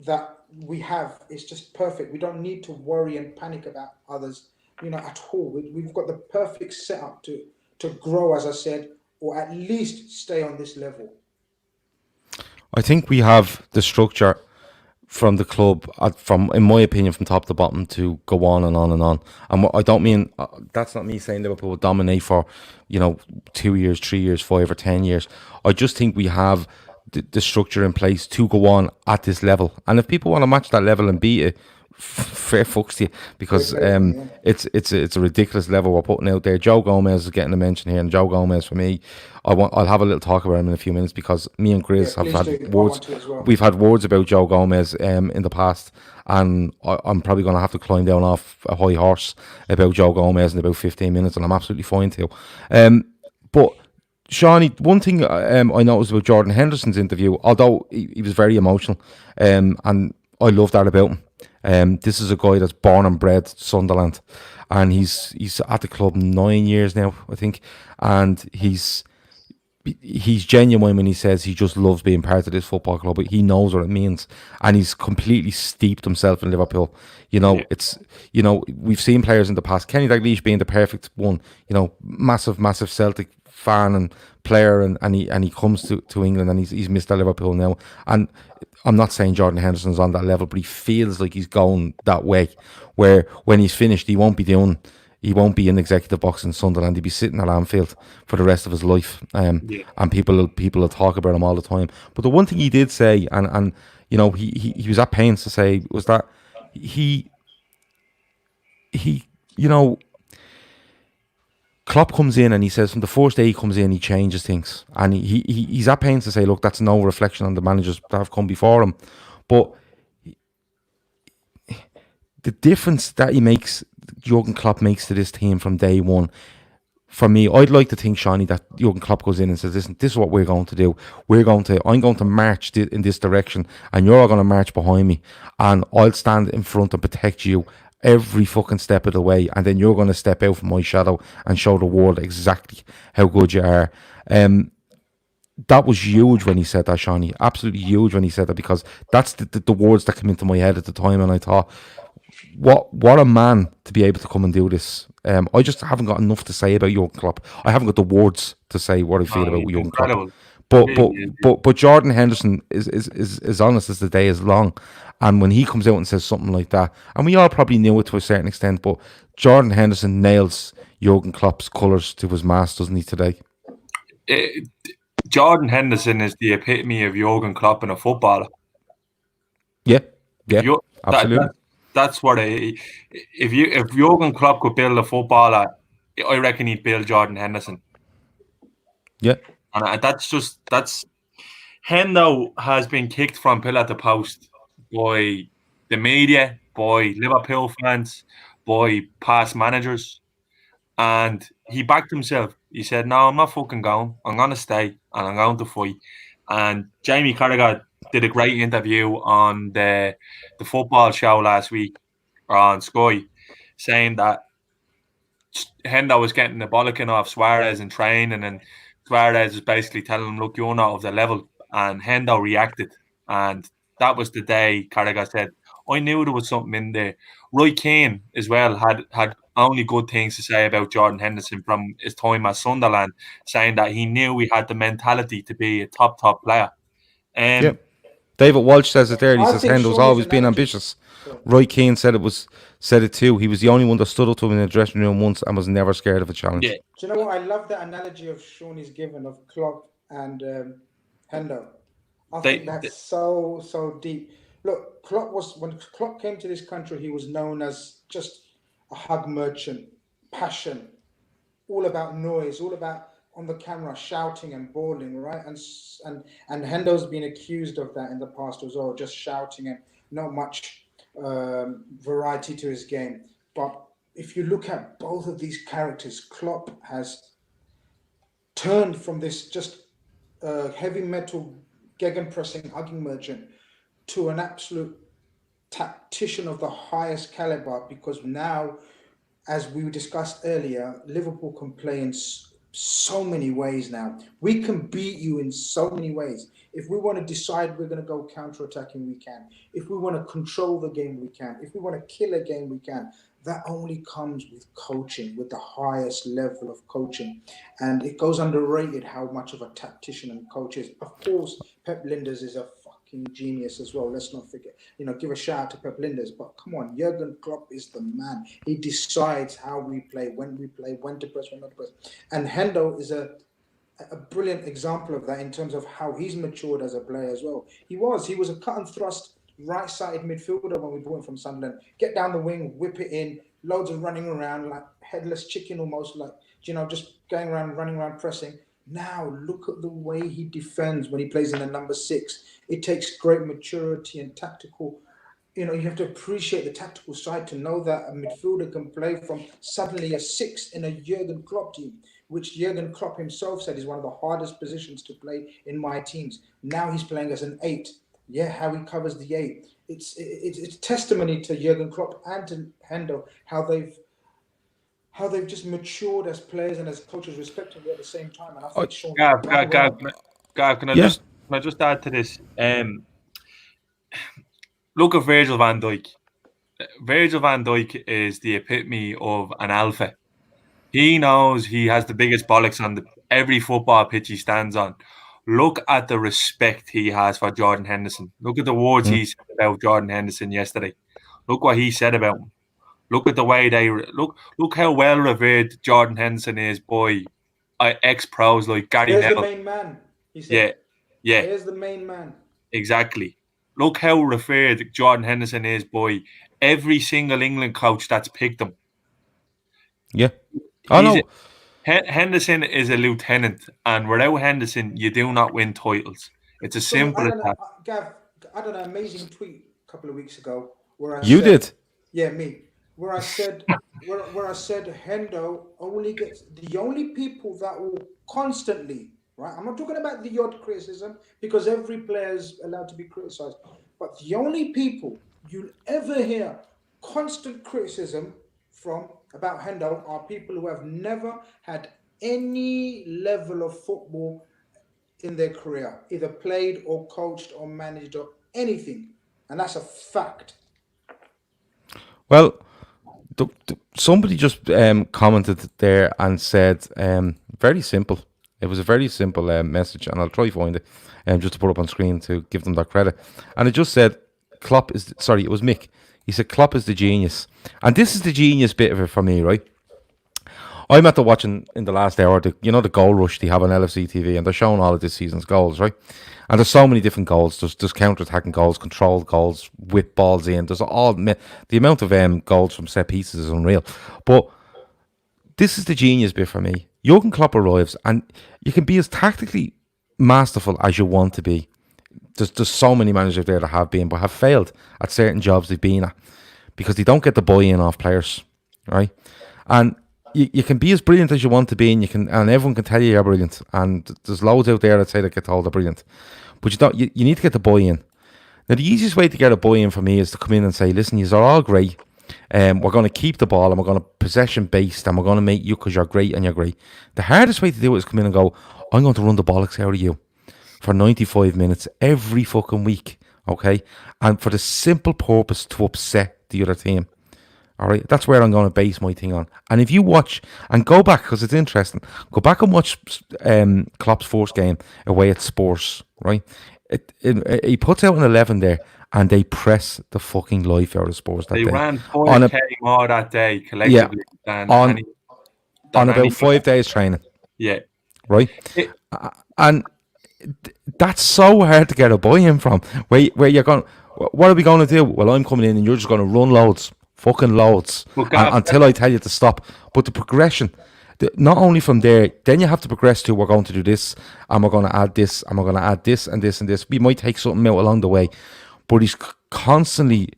that we have. It's just perfect. We don't need to worry and panic about others, at all. We've got the perfect setup to grow, as I said, or at least stay on this level. I think we have the structure from the club, from, in my opinion, from top to bottom, to go on and on and on. And I don't mean, that's not me saying Liverpool will dominate for 2 years, 3 years, 5 or 10 years. I just think we have the structure in place to go on at this level. And if people want to match that level and beat it, fair fucks to you, because it's a ridiculous level we're putting out there. Joe Gomez is getting a mention here, and Joe Gomez, for me, I'll have a little talk about him in a few minutes, because me and Grizz have had words. Well. We've had words about Joe Gomez in the past, and I'm probably going to have to climb down off a high horse about Joe Gomez in about 15 minutes, and I'm absolutely fine to. But Seany, one thing I noticed about Jordan Henderson's interview, although he was very emotional, and I love that about him. This is a guy that's born and bred Sunderland, and he's at the club 9 years now, I think, and he's genuine when he says he just loves being part of this football club. He knows what it means, and he's completely steeped himself in Liverpool. It's we've seen players in the past, Kenny Dalglish being the perfect one. Massive Celtic fan and player, and he comes to England, and he's missed Liverpool now. And I'm not saying Jordan Henderson's on that level, but he feels like he's going that way, where when he's finished, he won't be in executive box in Sunderland. He'll be sitting at Anfield for the rest of his life, and people will talk about him all the time. But the one thing he did say, and he was at pains to say, was that he Klopp comes in and he says from the first day he comes in, he changes things, and he's at pains to say, look, that's no reflection on the managers that have come before him, but the difference that Jurgen Klopp makes to this team from day one, for me, I'd like to think, Seany, that Jurgen Klopp goes in and says, listen, this is what we're going to do. I'm going to march in this direction, and you're all going to march behind me, and I'll stand in front and protect you every fucking step of the way, and then you're going to step out from my shadow and show the world exactly how good you are. That was huge when he said that, Seany. Absolutely huge when he said that, because that's the words that came into my head at the time, and I thought, what a man to be able to come and do this. I just haven't got enough to say about Jurgen Klopp. I haven't got the words to say what I feel about Jurgen Klopp. But Jordan Henderson is honest as the day is long, and when he comes out and says something like that, and we all probably knew it to a certain extent, but Jordan Henderson nails Jurgen Klopp's colours to his mast, doesn't he, today? Jordan Henderson is the epitome of Jurgen Klopp and a footballer. Yeah, absolutely. That's what if Jurgen Klopp could build a footballer, I reckon he'd build Jordan Henderson. Yeah. And that's Hendo has been kicked from pillar to post by the media, by Liverpool fans, by past managers, and he backed himself. He said, no, I'm not fucking going. I'm going to stay, and I'm going to fight. And Jamie Carragher did a great interview on the football show last week on Sky, saying that Hendo was getting the bollocking off Suarez in training, and Suarez was basically telling him, look, you're not of the level. And Hendo reacted. And that was the day Carragher said, I knew there was something in there. Roy Keane as well had only good things to say about Jordan Henderson from his time at Sunderland, saying that he knew he had the mentality to be a top player. David Walsh says it there. He says Hendo's always been ambitious. Roy Keane said it too. He was the only one that stood up to him in the dressing room once and was never scared of a challenge. Yeah. Do you know what? I love that analogy of Seany's given of Klopp and Hendo. I think that's so deep. Look, when Klopp came to this country, he was known as just a hug merchant, passion, all about noise, all about on the camera shouting and bawling, right? And Hendo's been accused of that in the past as well, just shouting and not much variety to his game. But if you look at both of these characters, Klopp has turned from this just heavy metal gegenpressing hugging merchant to an absolute tactician of the highest caliber, because now, as we discussed earlier, Liverpool can play in so many ways now. We can beat you in so many ways. If we want to decide we're going to go counter-attacking, we can. If we want to control the game, we can. If we want to kill a game, we can. That only comes with coaching, with the highest level of coaching. And it goes underrated how much of a tactician and coach is. Of course, Pep Linders is a fucking genius as well. Let's not forget, give a shout out to Pep Linders. But come on, Jurgen Klopp is the man. He decides how we play, when to press, when not to press. And Hendo is a brilliant example of that in terms of how he's matured as a player as well. He was a cut and thrust right-sided midfielder when we brought him from Sunderland. Get down the wing, whip it in, loads of running around like headless chicken almost, like, just going around, running around, pressing. Now look at the way he defends when he plays in the number 6. It takes great maturity and tactical. You have to appreciate the tactical side to know that a midfielder can play from suddenly a 6 in a Jurgen Klopp team, which Jurgen Klopp himself said is one of the hardest positions to play in my teams. Now he's playing as an 8. Yeah, how he covers the 8. It's testimony to Jurgen Klopp and to Hendo how they've just matured as players and as coaches, respectively, at the same time. And I think Sean, Gav, can I just add to this? Look at Virgil van Dijk. Virgil van Dijk is the epitome of an alpha. He knows he has the biggest bollocks on every football pitch he stands on. Look at the respect he has for Jordan Henderson. Look at the words he said about Jordan Henderson yesterday. Look what he said about him. Look at the way they look how well revered Jordan Henderson is by ex-pros like Gary Neville. Here's the main man. He said, yeah. Here's the main man. Exactly. Look how revered Jordan Henderson is by every single England coach that's picked him. Yeah. I know. Henderson is a lieutenant, and without Henderson, you do not win titles. It's as simple as that. Gav, I had an amazing tweet a couple of weeks ago where I said, did? Yeah, me. Where I said, where I said Hendo only gets the only people that will constantly, right? I'm not talking about the odd criticism, because every player is allowed to be criticized. But the only people you'll ever hear constant criticism from about Hendo are people who have never had any level of football in their career, either played or coached or managed or anything. And that's a fact. Well, somebody just commented there and said, very simple. It was a very simple message, and I'll try to find it just to put up on screen to give them that credit. And it just said, it was Mick. He said, Klopp is the genius. And this is the genius bit of it for me, right? I'm at the watching in the last hour, the goal rush they have on LFC TV, and they're showing all of this season's goals, right? And there's so many different goals. There's counter-attacking goals, controlled goals, whip balls in. There's the amount of goals from set pieces is unreal. But this is the genius bit for me. Jurgen Klopp arrives, and you can be as tactically masterful as you want to be. There's so many managers there that have been, but have failed at certain jobs they've been at because they don't get the buy-in off players, right? And you can be as brilliant as you want to be, and everyone can tell you're brilliant. And there's loads out there that say they get told they're brilliant, but you need to get the buy-in. Now, the easiest way to get a buy-in for me is to come in and say, listen, you're all great. We're going to keep the ball, and we're going to possession-based, and we're going to make you because you're great and you're great. The hardest way to do it is come in and go, I'm going to run the bollocks out of you for 95 minutes every fucking week, okay? And for the simple purpose to upset the other team, all right? That's where I'm going to base my thing on. And if you watch, and go back, because it's interesting, go back and watch Klopp's first game away at Spurs, right? He puts out an 11 there, and they press the fucking life out of Spurs that day. They ran 5k more that day, collectively, on about 5 days training. Yeah. Right? And that's so hard to get a buy-in from. Where you're going, what are we going to do? Well, I'm coming in and you're just going to run loads, fucking loads, until I tell you to stop. But the progression, not only from there, then you have to progress to, we're going to do this, and we're going to add this, and we're going to add this, and this, and this. We might take something out along the way, but he's constantly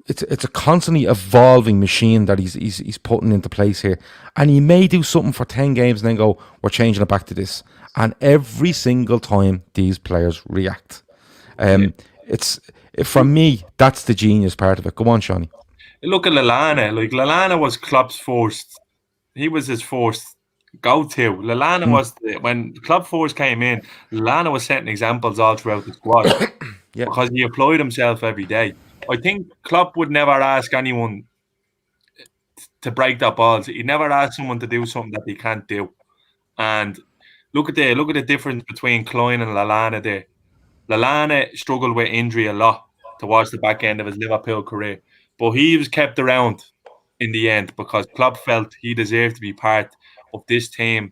it's a constantly evolving machine that he's putting into place here, and he may do something for 10 games and then go, we're changing it back to this, and every single time these players react. For me, that's the genius part of it. Go on, Seany. Look at Lallana. Like, Lallana was Klopp's first. He was his first go-to. Lallana was when Klopp first came in. Lallana was setting examples all throughout the squad because he applied himself every day. I think Klopp would never ask anyone to break that balls. He never asked someone to do something that they can't do. And look at the difference between Klein and Lallana there. Lallana struggled with injury a lot towards the back end of his Liverpool career, but he was kept around in the end because Klopp felt he deserved to be part of this team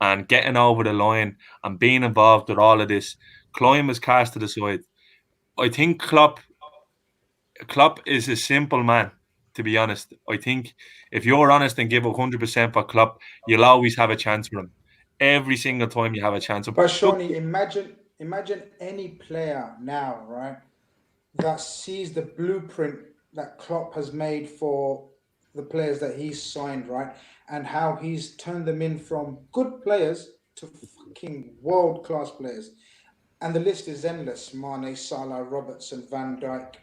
and getting over the line and being involved with all of this. Klein was cast to the side. I think Klopp is a simple man, to be honest. I think if you're honest and give 100% for Klopp, you'll always have a chance for him. Every single time you have a chance. But Seany, imagine any player now, right, that sees the blueprint that Klopp has made for the players that he's signed, right, and how he's turned them in from good players to fucking world-class players. And the list is endless. Mane, Salah, Robertson, Van Dijk,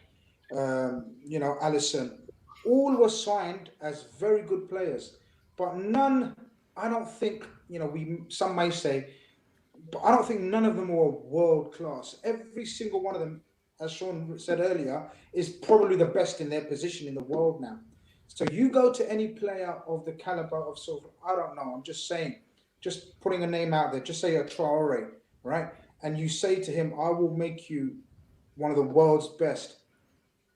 Alisson. All were signed as very good players. But none, I don't think, some may say, but I don't think none of them were world-class. Every single one of them, as Sean said earlier, is probably the best in their position in the world now. So you go to any player of the caliber of I don't know, I'm just saying, just putting a name out there, just say a Traore, right? And you say to him, I will make you one of the world's best.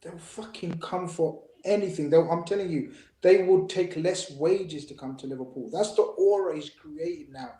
They'll fucking come for anything. I'm telling you, they would take less wages to come to Liverpool. That's the aura he's created now.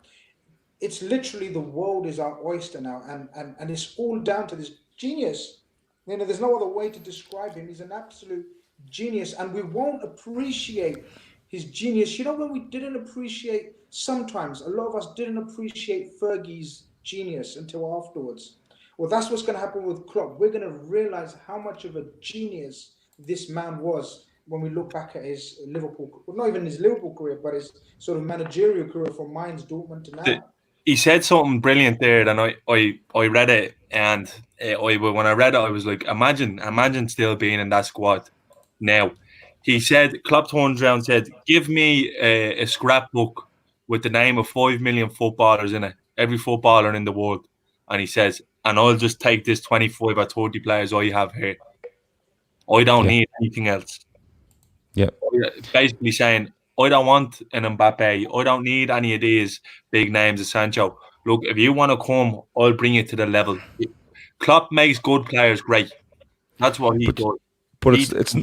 It's literally the world is our oyster now, and it's all down to this genius. There's no other way to describe him. He's an absolute genius, and we won't appreciate his genius. When we didn't appreciate, sometimes a lot of us didn't appreciate Fergie's genius until afterwards. Well, that's what's going to happen with Klopp. We're going to realize how much of a genius this man was when we look back at his Liverpool, well, not even his Liverpool career, but his sort of managerial career from Mainz, Dortmund to now. He said something brilliant there, and I read it, and when I read it, I was like, imagine still being in that squad now. He said, Klopp turns around and said, give me a scrapbook with the name of 5 million footballers in it, every footballer in the world. And he says, and I'll just take this 25 or 30 players I have here. I don't need anything else. Yeah. Basically saying, I don't want an Mbappe. I don't need any of these big names of Sancho. Look, if you want to come, I'll bring you to the level. Klopp makes good players great. That's what he does. But it's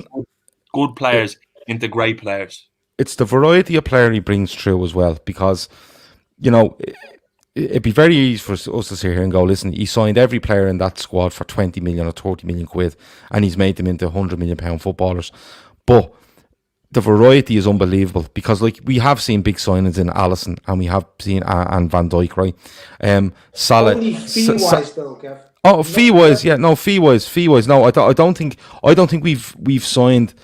good players into great players. It's the variety of player he brings through as well, because, it'd be very easy for us to sit here and go, listen, he signed every player in that squad for 20 million or 30 million quid, and he's made them into £100 million footballers. But the variety is unbelievable, because we have seen big signings in Alisson, and we have seen and Van Dijk, right? Salah. Only fee-wise though, Kev. Oh, fee-wise, yeah, no, fee-wise. No, I don't think we've signed.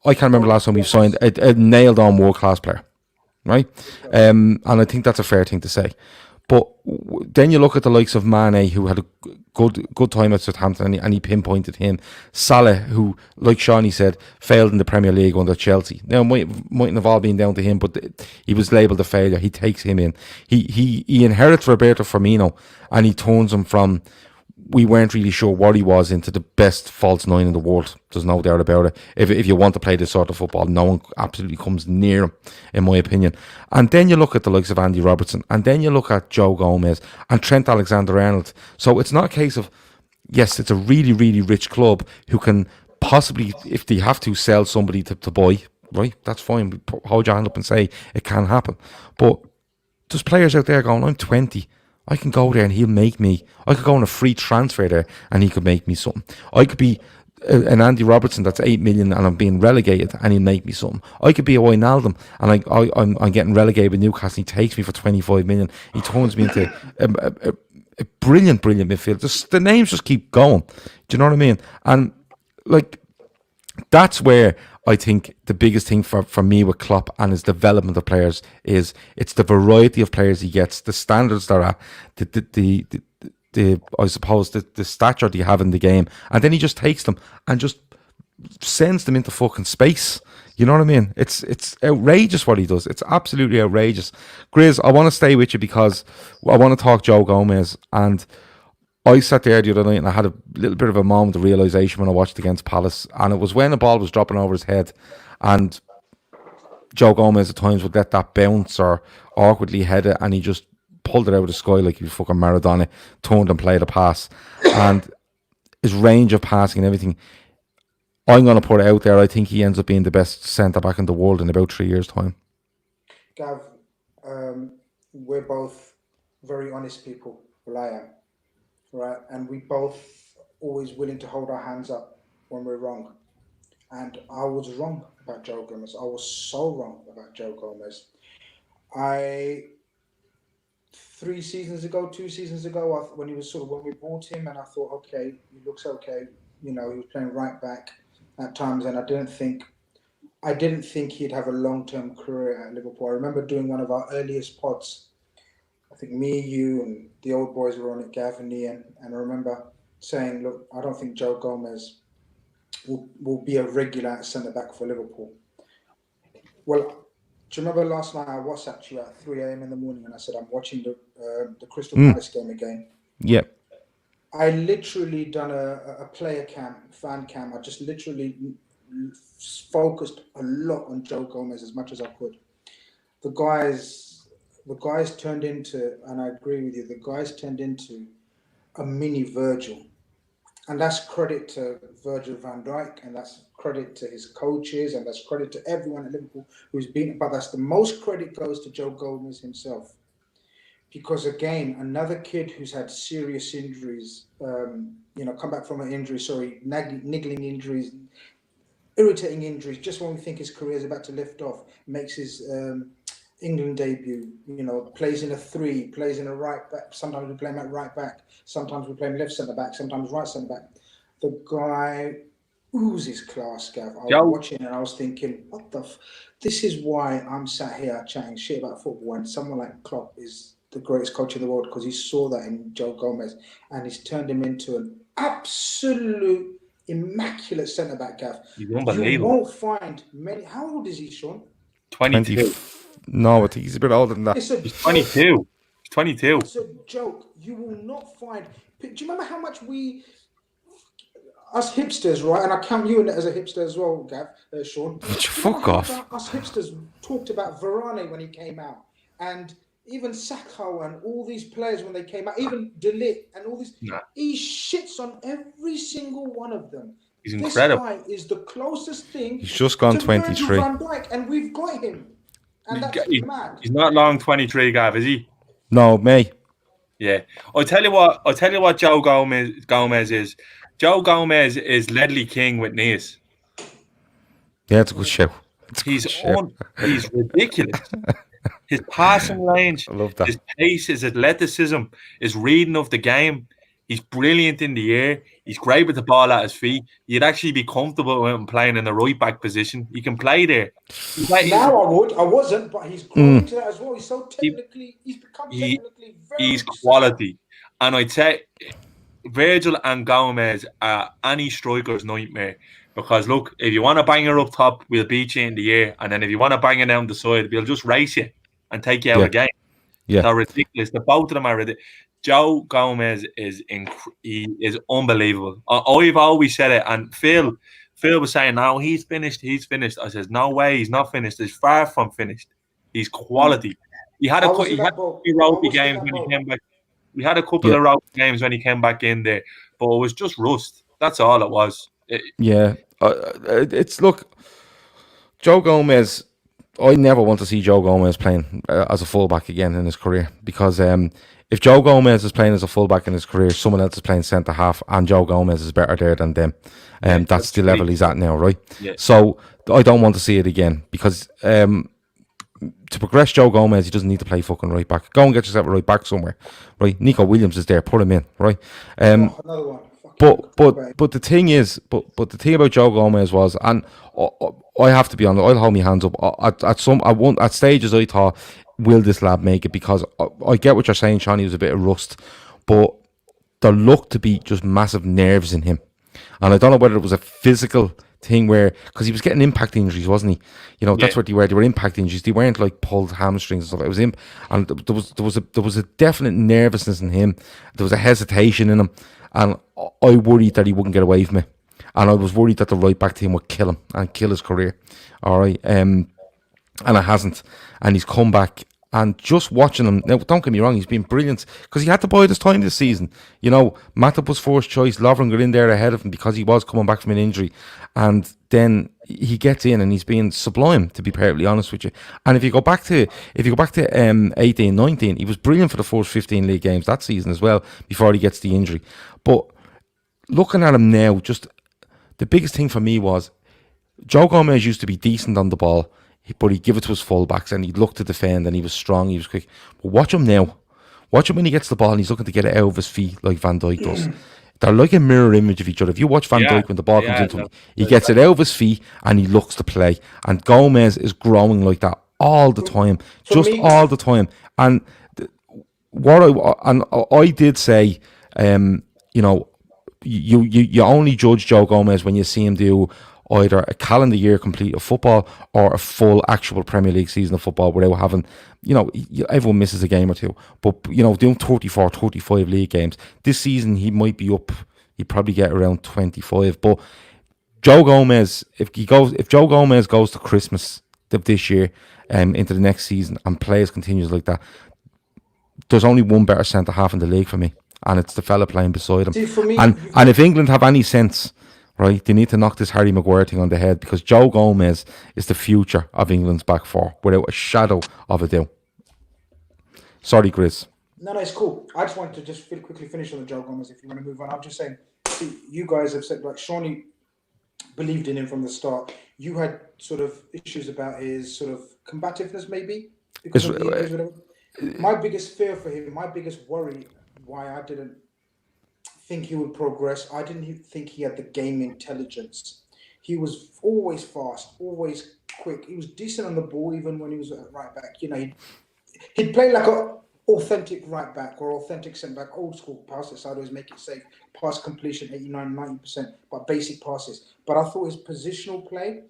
I can't remember the last time we've signed a nailed-on world-class player, right? And I think that's a fair thing to say. But then you look at the likes of Mane, who had a good time at Southampton, and he pinpointed him. Salah, who, like Seany said, failed in the Premier League under Chelsea. Now, mightn't have all been down to him, but he was labelled a failure. He takes him in. He inherits Roberto Firmino, and he turns him from, we weren't really sure what he was, into the best false nine in the world. There's no doubt about it. If you want to play this sort of football, no one absolutely comes near him, in my opinion. And then you look at the likes of Andy Robertson, and then you look at Joe Gomez and Trent Alexander-Arnold. So it's not a case of, yes, it's a really, really rich club who can possibly, if they have to, sell somebody to buy, right? That's fine. Hold your hand up and say it can happen. But there's players out there going, I'm 20. I can go there and he'll make me. I could go on a free transfer there and he could make me something. I could be an Andy Robertson that's 8 million and I'm being relegated and he'll make me something. I could be a Wijnaldum and I'm getting relegated with Newcastle. He takes me for 25 million. He turns me into a brilliant midfield. The names just keep going. Do you know what I mean? And That's where I think the biggest thing for me with Klopp and his development of players is it's the variety of players he gets, the standards they're at, the I suppose the stature that you have in the game, and then he just takes them and just sends them into fucking space. You know what I mean? It's outrageous what he does. It's absolutely outrageous. Grizz, I want to stay with you because I want to talk Joe Gomez. And I sat there the other night and I had a little bit of a moment of realisation when I watched against Palace. And it was when the ball was dropping over his head and Joe Gomez at times would let that bounce or awkwardly head it and he just pulled it out of the sky like he was fucking Maradona, turned and played a pass. And his range of passing and everything, I'm going to put it out there. I think he ends up being the best centre-back in the world in about 3 years' time. Gav, we're both very honest people. Well, I am. Right? And we both always willing to hold our hands up when we're wrong. And I was wrong about Joe Gomez. I was so wrong about Joe Gomez. 2 seasons ago, when he was when we bought him, and I thought, okay, he looks okay. You know, he was playing right back at times, and I didn't think he'd have a long-term career at Liverpool. I remember doing one of our earliest pods. I think me, you, and the old boys were on it, Gav and Ian, and I remember saying, look, I don't think Joe Gomez will be a regular centre-back for Liverpool. Well, do you remember last night I WhatsApped you at 3 a.m. in the morning and I said I'm watching the Crystal Palace game again? Yep. I literally done a player cam, fan cam. I just literally focused a lot on Joe Gomez as much as I could. The guys turned into, and I agree with you, the guys turned into a mini Virgil. And that's credit to Virgil van Dijk, and that's credit to his coaches, and that's credit to everyone at Liverpool who's been, but that's the most credit goes to Joe Gomez himself. Because again, another kid who's had serious injuries, come back from an injury, niggling injuries, irritating injuries, just when we think his career is about to lift off, makes his England debut, plays in a 3, plays in a right back. Sometimes we play him at right back, sometimes we play him left centre back, sometimes right centre back. The guy oozes class, Gav. I was watching and I was thinking, what the this is why I'm sat here chatting shit about football, and someone like Klopp is the greatest coach in the world, because he saw that in Joe Gomez and he's turned him into an absolute immaculate centre back, Gav. He's unbelievable. You won't find many. How old is he, Sean? 22. No, I think he's a bit older than that. He's 22. He's 22. It's a joke. You will not find. Do you remember how much us hipsters, right? And I count you in it as a hipster as well, Gav, Sean. Fuck off. Us hipsters talked about Varane when he came out, and even Sakho and all these players when they came out, even De Ligt and all these. Nah. He shits on every single one of them. He's incredible. This guy is the closest thing. He's just gone 23. Van Dijk, and we've got him. And that's mad. He's not long 23, Gav, is he? No, May. Yeah. I'll tell you what Joe Gomez is. Joe Gomez is Ledley King with knees. Yeah, it's a good show. He's ridiculous. His passing range, I love that. His pace, his athleticism, his reading of the game. He's brilliant in the air. He's great with the ball at his feet. You'd actually be comfortable with him playing in the right back position. He can play there. Now I would. I wasn't, but he's growing to that as well. He's so technically. He's become technically very. He's quality, and I'd say Virgil and Gomez are any striker's nightmare. Because look, if you want to bang her up top, we'll beat you in the air, and then if you want to bang her down the side, we'll just race you and take you out of the game. Yeah, they're ridiculous. The both of them are ridiculous. Joe Gomez is unbelievable. I've always said it, and Phil was saying, "No, he's finished. I says, "No way, he's not finished. He's far from finished. He's quality." He had a couple ropey games when he came back. We had a couple of ropey games when he came back in there, but it was just rust. That's all it was. Look, Joe Gomez. I never want to see Joe Gomez playing as a fullback again in his career, because if Joe Gomez is playing as a fullback in his career, someone else is playing centre half, and Joe Gomez is better there than them. That's the level he's at now, right? Yeah. So I don't want to see it again, because to progress Joe Gomez, he doesn't need to play fucking right back. Go and get yourself a right back somewhere, right? Nico Williams is there, put him in, right? Another one. But the thing is, but the thing about Joe Gomez was, and I have to be honest, I'll hold my hands up. At stages I thought, will this lad make it? Because I get what you're saying, Sean. He was a bit of rust, but there looked to be just massive nerves in him, and I don't know whether it was a physical thing where, because he was getting impact injuries, wasn't he? You know, that's what they were. They were impact injuries. They weren't like pulled hamstrings and stuff. It was him, and there was a definite nervousness in him. There was a hesitation in him, and I worried that he wouldn't get away from it. And I was worried that the right back team would kill him and kill his career. All right, and it hasn't. And he's come back. And just watching him, now don't get me wrong, he's been brilliant because he had to bide his time this season. You know, Matip was first choice, Lovren got in there ahead of him because he was coming back from an injury. And then he gets in and he's been sublime, to be perfectly honest with you. And if you go back to 18, 19, he was brilliant for the first 15 league games that season as well, before he gets the injury. But looking at him now, just the biggest thing for me was Joe Gomez used to be decent on the ball, but he'd give it to his fullbacks and he'd look to defend and he was strong, he was quick. But watch him now. Watch him when he gets the ball and he's looking to get it out of his feet like Van Dijk does. They're like a mirror image of each other. If you watch Van Dijk when the ball comes into him, he gets it out of his feet and he looks to play. And Gomez is growing like that all the time. All the time. And I did say, you know, you only judge Joe Gomez when you see him do either a calendar year complete of football or a full actual Premier League season of football without having, you know, everyone misses a game or two, but, you know, doing 34, 35 league games. This season he might be up, he'd probably get around 25, but Joe Gomez, if Joe Gomez goes to Christmas of this year into the next season and plays continues like that, there's only one better centre half in the league for me, and it's the fella playing beside him. See, for me, and if England have any sense, right, they need to knock this Harry Maguire thing on the head, because Joe Gomez is the future of England's back four, without a shadow of a doubt. Sorry, Grizz. No, it's cool. I just wanted to just quickly finish on the Joe Gomez if you want to move on. I'm just saying, see, you guys have said, like, Seany believed in him from the start. You had sort of issues about his sort of combativeness, maybe? Because my biggest fear for him, my biggest worry, why I didn't think he would progress, I didn't think he had the game intelligence. He was always fast, always quick. He was decent on the ball even when he was at right back. You know, he'd play like an authentic right back or authentic centre back, old school passes, sideways, make it safe, pass completion 89, 90%, but basic passes. But I thought his positional play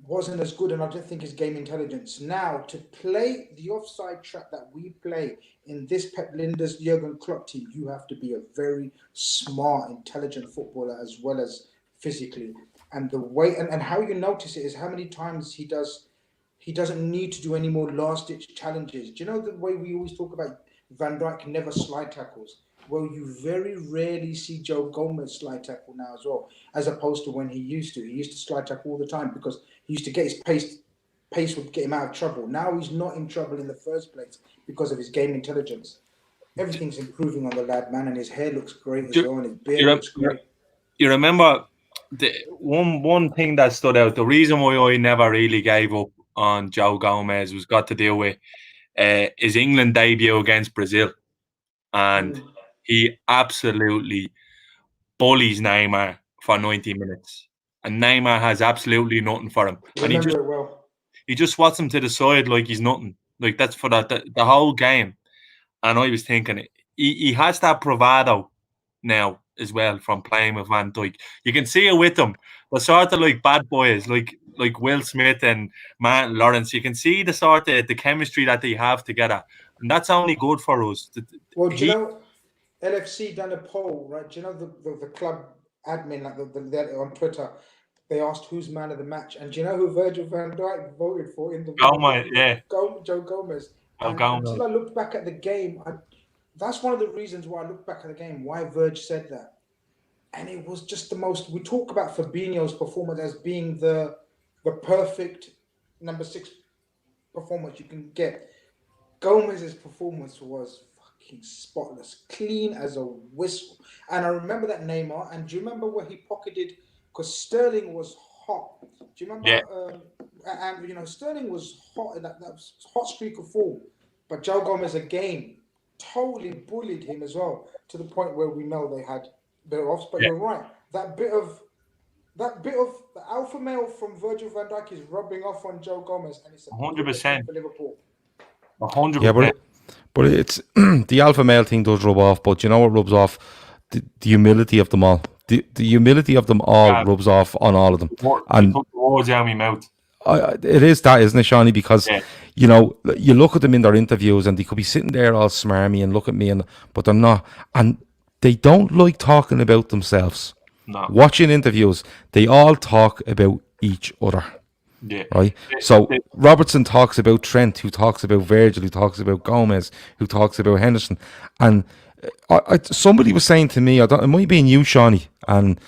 wasn't as good, and I didn't think his game intelligence. Now, to play the offside trap that we play in this Pep Lijnders Jurgen Klopp team, you have to be a very smart, intelligent footballer as well as physically. And the way and how you notice it is how many times he doesn't need to do any more last-ditch challenges. Do you know the way we always talk about Van Dijk never slide tackles? Well, you very rarely see Joe Gomez slide tackle now as well, as opposed to when he used to. He used to slide tackle all the time because he used to get his pace would get him out of trouble. Now he's not in trouble in the first place because of his game intelligence. Everything's improving on the lad, man, and his hair looks great as well, and his beard looks great. You remember the one thing that stood out, the reason why I never really gave up on Joe Gomez was got to deal with his England debut against Brazil. And he absolutely bullies Neymar for 90 minutes. And Neymar has absolutely nothing for him. And he just swats him to the side like he's nothing. Like, that's for the whole game. And I was thinking, he has that bravado now as well from playing with Van Dijk. You can see it with them. They're sort of like bad boys, like Will Smith and Martin Lawrence. You can see the sort of the chemistry that they have together. And that's only good for us. Well, do you know, LFC done a poll, right? Do you know the club admin, like the on Twitter, they asked who's man of the match, and do you know who Virgil van Dijk voted for in the Joe Gomez. Until I looked back at the game, that's one of the reasons why I looked back at the game, why Virg said that. And it was just the most, we talk about Fabinho's performance as being the perfect number 6 performance you can get. Gomez's performance was fucking spotless, clean as a whistle. And I remember that Neymar, and do you remember where he pocketed, because Sterling was hot. Do you remember? Yeah. And, you know, Sterling was hot in that hot streak of form. But Joe Gomez again totally bullied him as well, to the point where we know they had bit off, but you're right. That bit of the alpha male from Virgil van Dijk is rubbing off on Joe Gomez, and it's a 100% for Liverpool. 100%. Yeah, but it's the alpha male thing does rub off. But you know what rubs off? The humility of them all. The humility of them all rubs off on all of them. And took the words out of my mouth. It is that, isn't it, Seany? Because you know, you look at them in their interviews, and they could be sitting there all smarmy and look at me, but they're not, and they don't like talking about themselves. No. Watching interviews, they all talk about each other. Yeah. Right. So Robertson talks about Trent, who talks about Virgil, who talks about Gomez, who talks about Henderson, and somebody was saying to me, it might be you, Seany, and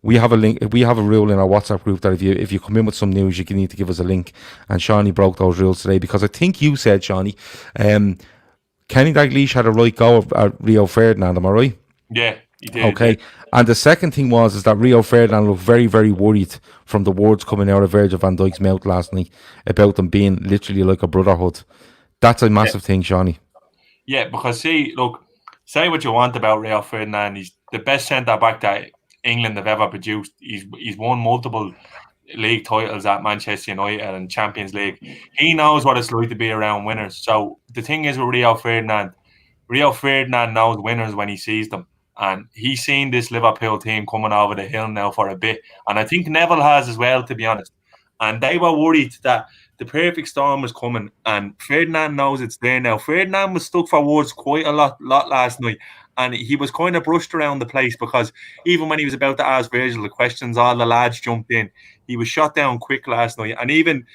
we have a link. We have a rule in our WhatsApp group that if you come in with some news, you need to give us a link. And Seany broke those rules today because I think you said, Seany, Kenny Dalglish had a right go at Rio Ferdinand. Am I right? Yeah, he did. Okay. And the second thing is that Rio Ferdinand looked very, very worried from the words coming out of Virgil van Dijk's mouth last night about them being literally like a brotherhood. That's a massive thing, Seany. Yeah, because say what you want about Rio Ferdinand. He's the best centre back that England have ever produced. He's won multiple league titles at Manchester United and Champions League. He knows what it's like to be around winners. So the thing is with Rio Ferdinand knows winners when he sees them. And he's seen this Liverpool team coming over the hill now for a bit. And I think Neville has as well, to be honest. And they were worried that the perfect storm was coming. And Ferdinand knows it's there now. Ferdinand was stuck for words quite a lot last night. And he was kind of brushed around the place because even when he was about to ask Virgil the questions, all the lads jumped in. He was shot down quick last night. And even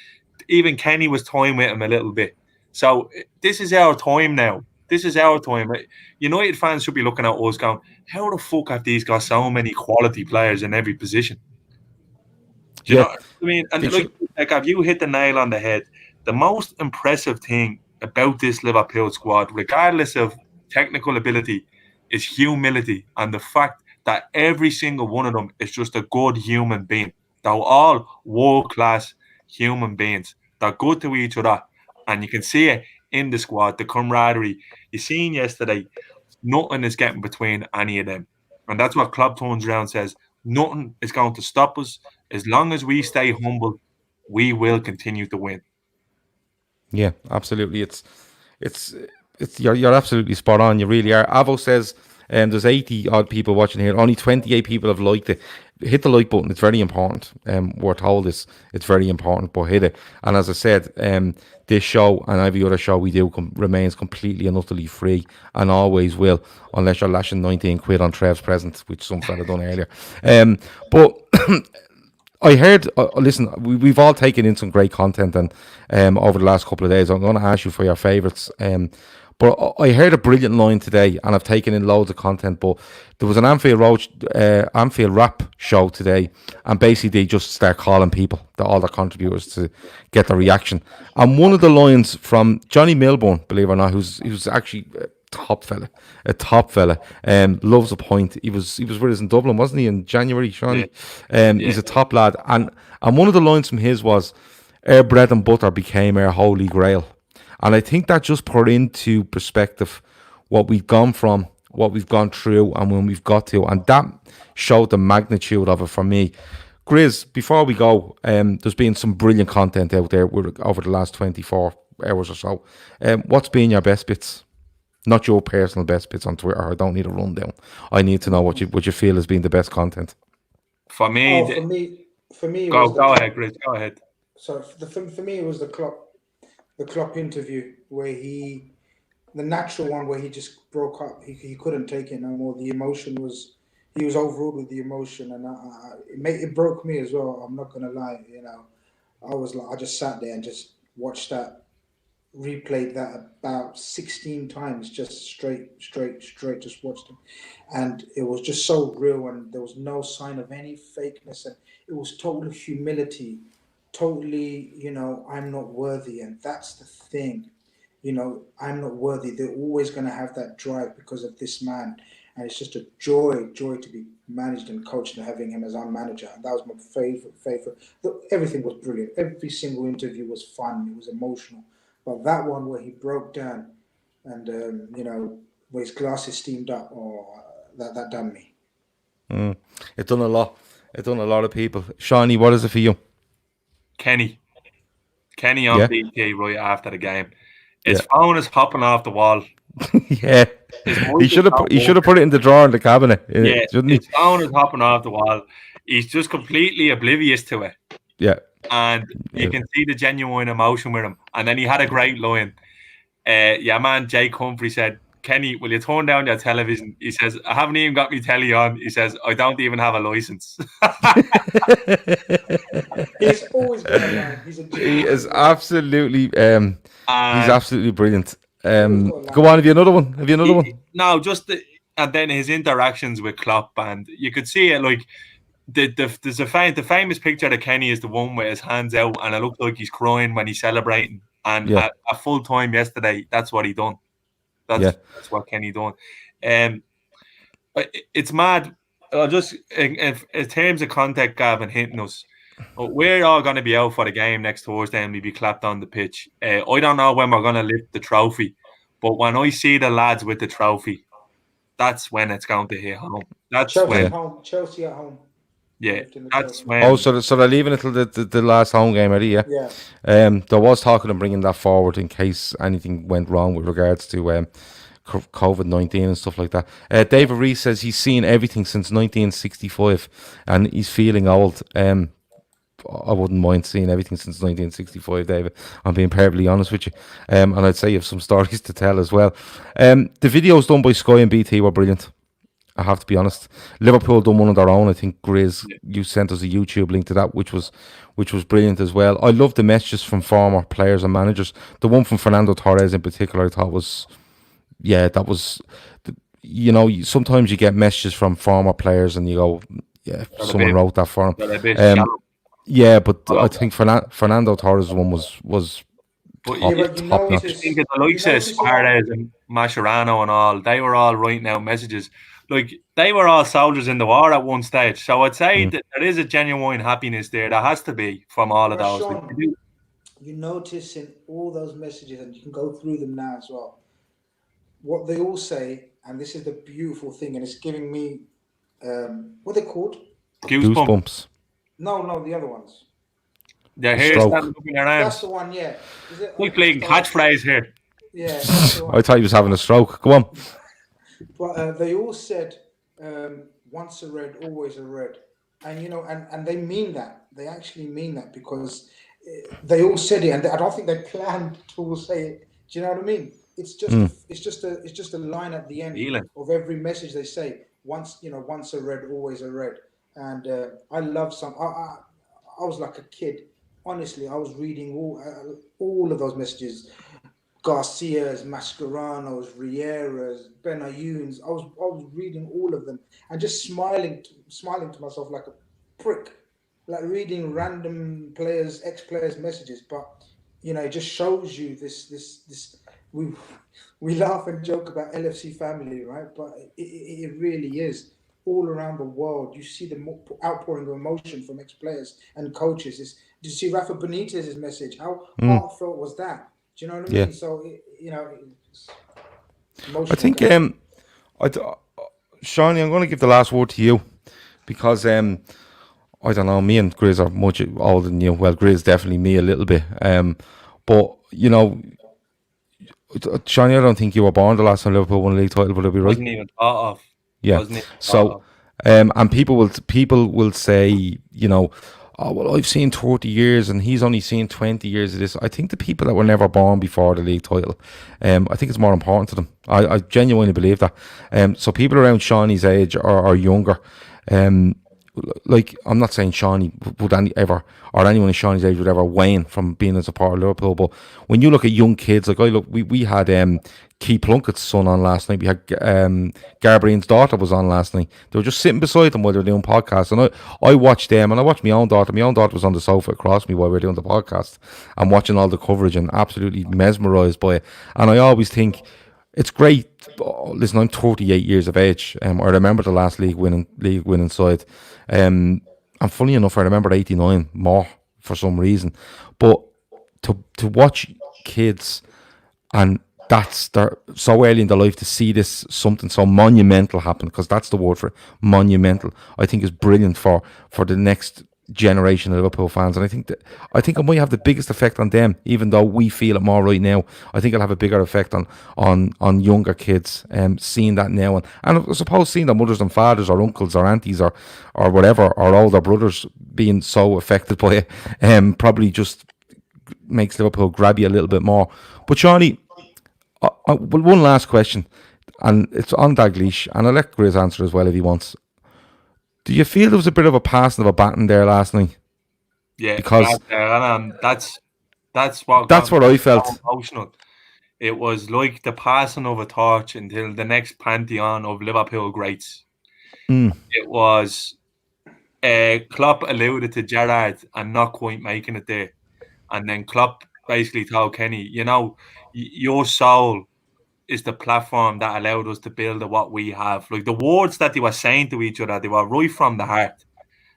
Kenny was toying with him a little bit. So this is our time now. This is our time. United fans should be looking at us going, how the fuck have these got so many quality players in every position? Do you know what I mean? And like have you hit the nail on the head? The most impressive thing about this Liverpool squad, regardless of technical ability, is humility and the fact that every single one of them is just a good human being. They're all world-class human beings. They're good to each other. And you can see it in the squad, the camaraderie. You seen yesterday, nothing is getting between any of them. And that's what Klopp turns around and says, nothing is going to stop us. As long as we stay humble, we will continue to win. Yeah, absolutely. It's you're absolutely spot on. You really are. Avo says there's 80 odd people watching here. Only 28 people have liked it. Hit the like button. It's very important. We're told it's very important, but hit it. And as I said, this show and every other show we do remains completely and utterly free and always will, unless you're lashing 19 quid on Trev's present, which some fella done earlier. But I heard, listen, we've all taken in some great content and over the last couple of days. I'm going to ask you for your favourites. But I heard a brilliant line today, and I've taken in loads of content. But there was an Anfield rap show today, and basically they just start calling people, all the contributors, to get the reaction. And one of the lines from Johnny Milburn, believe it or not, who's actually a top fella, loves a point. He was with us in Dublin, wasn't he, in January, Seany? He's a top lad, and one of the lines from his was, "Our bread and butter became our holy grail." And I think that just put into perspective what we've gone from, what we've gone through, and when we've got to. And that showed the magnitude of it for me. Grizz, before we go, there's been some brilliant content out there over the last 24 hours or so. What's been your best bits? Not your personal best bits on Twitter. I don't need a rundown. I need to know what you feel has been the best content. For me, go ahead, Grizz. Go ahead. So for me, it was the Klopp interview where the natural one where he just broke up. He couldn't take it no more. The emotion he was overruled with the emotion, and it broke me as well. I'm not gonna lie, I just sat there and just watched that, replayed that about 16 times, just straight, just watched him, and it was just so real, and there was no sign of any fakeness, and it was total humility. Totally, I'm not worthy, and that's the thing. I'm not worthy. They're always going to have that drive because of this man, and it's just a joy to be managed and coached and having him as our manager. And that was my favorite. Everything was brilliant. Every single interview was fun. It was emotional. But that one where he broke down and where his glasses steamed up, that done me. It done a lot. It done a lot of people. Seany, what is it for you? Kenny on Yeah. BT right after the game. His phone is hopping off the wall. Yeah. His He should have put it in the drawer in the cabinet. Yeah, shouldn't his he? phone is hopping off the wall. He's just completely oblivious to it. Yeah. And you can see the genuine emotion with him. And then he had a great line. Yeah, man, Jake Humphrey said, Kenny, will you turn down your television? He says, I haven't even got my telly on. He says, I don't even have a license. He's always got a line. He is absolutely he's absolutely brilliant. Go on, have you another one? No, and then his interactions with Klopp, and you could see it like there's the famous picture of Kenny is the one with his hands out, and it looks like he's crying when he's celebrating. And at full time yesterday, that's what he done. That's what Kenny done. It's mad. Just in terms of contact, Gavin hinting us, we're all going to be out for the game next Thursday, and we'll be clapped on the pitch. I don't know when we're going to lift the trophy, but when I see the lads with the trophy, that's when it's going to hit home. That's Chelsea at home. Yeah, that's when. So they're leaving it till the last home game, already. Yeah. There was talk of them bringing that forward in case anything went wrong with regards to COVID-19 and stuff like that. David Rees says he's seen everything since 1965 and he's feeling old. I wouldn't mind seeing everything since 1965, David. I'm being perfectly honest with you. And I'd say you have some stories to tell as well. The videos done by Sky and BT were brilliant, I have to be honest. Liverpool done one of their own. I think Grizz, you sent us a YouTube link to that, which was brilliant as well. I love the messages from former players and managers. The one from Fernando Torres in particular, I thought was, that was, sometimes you get messages from former players and you go, someone wrote that for him. But I think Fernando Torres' one was top notch. I think the likes of Suarez and Mascherano and all, they were all writing out messages. Like, they were all soldiers in the war at one stage. So I'd say that there is a genuine happiness there. There has to be from all of those. Sean, you notice in all those messages, and you can go through them now as well, what they all say, and this is the beautiful thing, and it's giving me, what are they called? Goosebumps. No, the other ones. Their hair standing up in their arms. That's the one, yeah. We're playing catchphrase here. Yeah. I thought he was having a stroke. Go on. But they all said, once a red, always a red. And, and they mean that. They actually mean that because they all said it. And I don't think they planned to all say it. Do you know what I mean? It's just a line at the end of every message they say. Once a red, always a red. And I love some. I was like a kid. Honestly, I was reading all of those messages. Garcia's, Mascherano's, Riera's, Benayoun's. I was reading all of them and just smiling to myself like a prick, like reading random players, ex-players' messages. But it just shows you this. We laugh and joke about LFC family, right? But it really is. All around the world, you see the outpouring of emotion from ex-players and coaches. Did you see Rafa Benitez's message? How heartfelt was that? Do you know what I mean? Yeah. So, it's I think, Seany, I'm going to give the last word to you because, I don't know, me and Grizz are much older than you. Well, Grizz definitely, me a little bit. But, Seany, I don't think you were born the last time Liverpool won a league title, would I be right? Wasn't even thought of. Yeah. So, and people will say, oh, well, I've seen 30 years and he's only seen 20 years of this. I think the people that were never born before the league title, I think it's more important to them. I genuinely believe that. So people around Seany's age or younger, like, I'm not saying Seany would anyone in Seany's age would ever wane from being a supporter of Liverpool, but when you look at young kids, like we had Key Plunkett's son on last night. We had Gabriel's daughter was on last night. They were just sitting beside them while they were doing podcasts, and I watched them, and I watched my own daughter. My own daughter was on the sofa across me while we were doing the podcast and watching all the coverage and absolutely mesmerised by it. And I always think it's great. Listen, I'm 38 years of age. I remember the last league winning side. And funny enough, I remember 89 more for some reason. But to watch kids and they're so early in their life to see this something so monumental happen, because that's the word for it, monumental. I think is brilliant for the next generation of Liverpool fans, and I think it might have the biggest effect on them, even though we feel it more right now. I think it'll have a bigger effect on younger kids, seeing that now, and I suppose seeing their mothers and fathers or uncles or aunties or whatever, or older brothers being so affected by it, probably just makes Liverpool grab you a little bit more. But Seany, one last question, and it's on Dalglish, and I'll let Grizz answer as well if he wants. Do you feel there was a bit of a passing of a baton there last night? Yeah, because that's what I felt. Emotional. It was like the passing of a torch until the next pantheon of Liverpool greats. It was Klopp alluded to Gerrard and not quite making it there, and then Klopp basically told Kenny, your soul is the platform that allowed us to build what we have. Like, the words that they were saying to each other, they were right from the heart.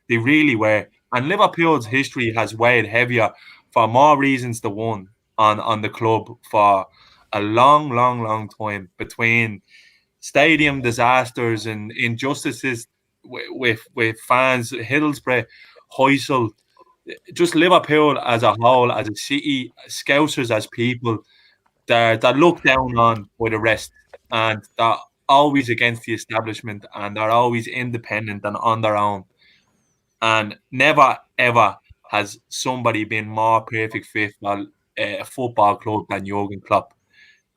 They really were. And Liverpool's history has weighed heavier for more reasons than one on the club for a long, long, long time, between stadium disasters and injustices with fans, Hiddlesborough, Heysel, just Liverpool as a whole, as a city, Scousers as people, they're looked down on by the rest, and they're always against the establishment, and they're always independent and on their own. And never, ever has somebody been more perfect fit for a football club than Jurgen Klopp.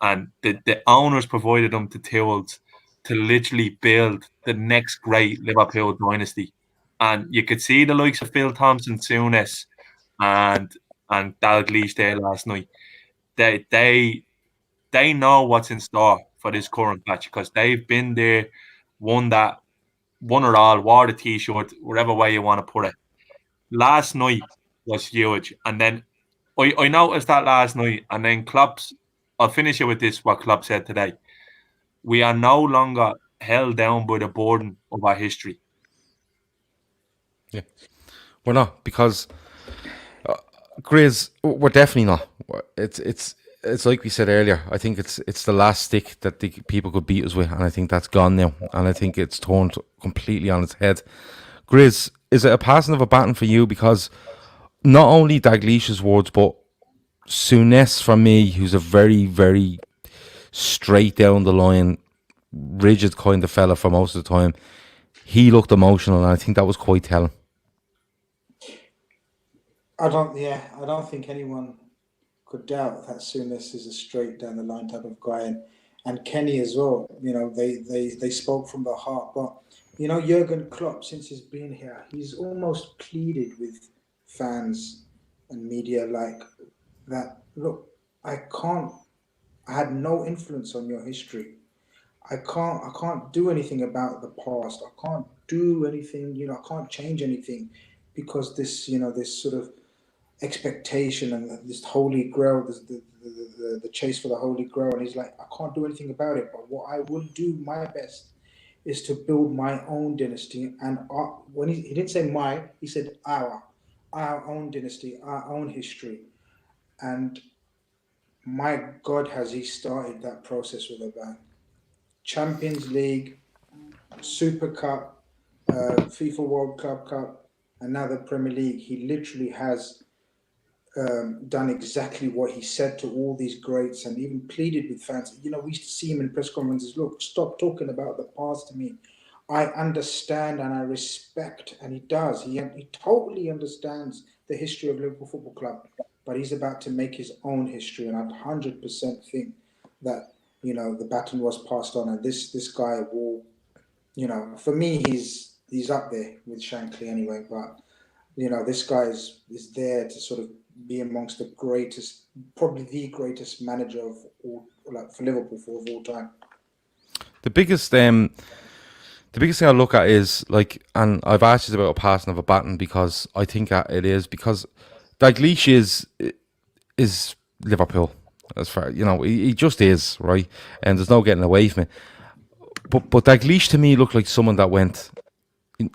And the owners provided them the tools to literally build the next great Liverpool dynasty. And you could see the likes of Phil Thompson, Souness, and Dalglish there last night. They know what's in store for this current patch, because they've been there, won it all, wore the t-shirt, whatever way you want to put it. Last night was huge. And then I noticed that last night, and then I'll finish it with this, what Klopp said today. We are no longer held down by the burden of our history. Yeah, we're not, because Grizz, we're definitely not. It's like we said earlier. I think it's the last stick that the people could beat us with, and I think that's gone now. And I think it's turned completely on its head. Grizz, is it a passing of a baton for you? Because not only Dalglish's words, but Souness, for me, who's a very, very straight down the line, rigid kind of fella for most of the time, he looked emotional, and I think that was quite telling. I don't think anyone could doubt that Souness is a straight down the line type of guy, and Kenny as well. They spoke from the heart. But Jurgen Klopp, since he's been here, he's almost pleaded with fans and media like that. Look, I had no influence on your history. I can't do anything about the past. I can't do anything. I can't change anything, because this sort of expectation and this holy grail, the chase for the holy grail, and he's like, I can't do anything about it, but what I will do my best is to build my own dynasty. And when he didn't say my, he said our own dynasty, our own history. And my God, has he started that process with a bang. Champions League, Super Cup, FIFA World Club Cup, and now the Premier League. He literally has done exactly what he said to all these greats, and even pleaded with fans. We used to see him in press conferences. Look, stop talking about the past to me. I understand and I respect, and he does. He totally understands the history of Liverpool Football Club, but he's about to make his own history, and I 100% think that the baton was passed on, and this guy will, for me, he's up there with Shankly anyway. But this guy is there to sort of be amongst the greatest, probably the greatest manager of all, like for Liverpool for all time. The biggest thing I look at is and I've asked you about a passing of a baton, because I think it is, because Dalglish is Liverpool. As far he just is, right, and there's no getting away from it. But Dalglish to me looked like someone that went.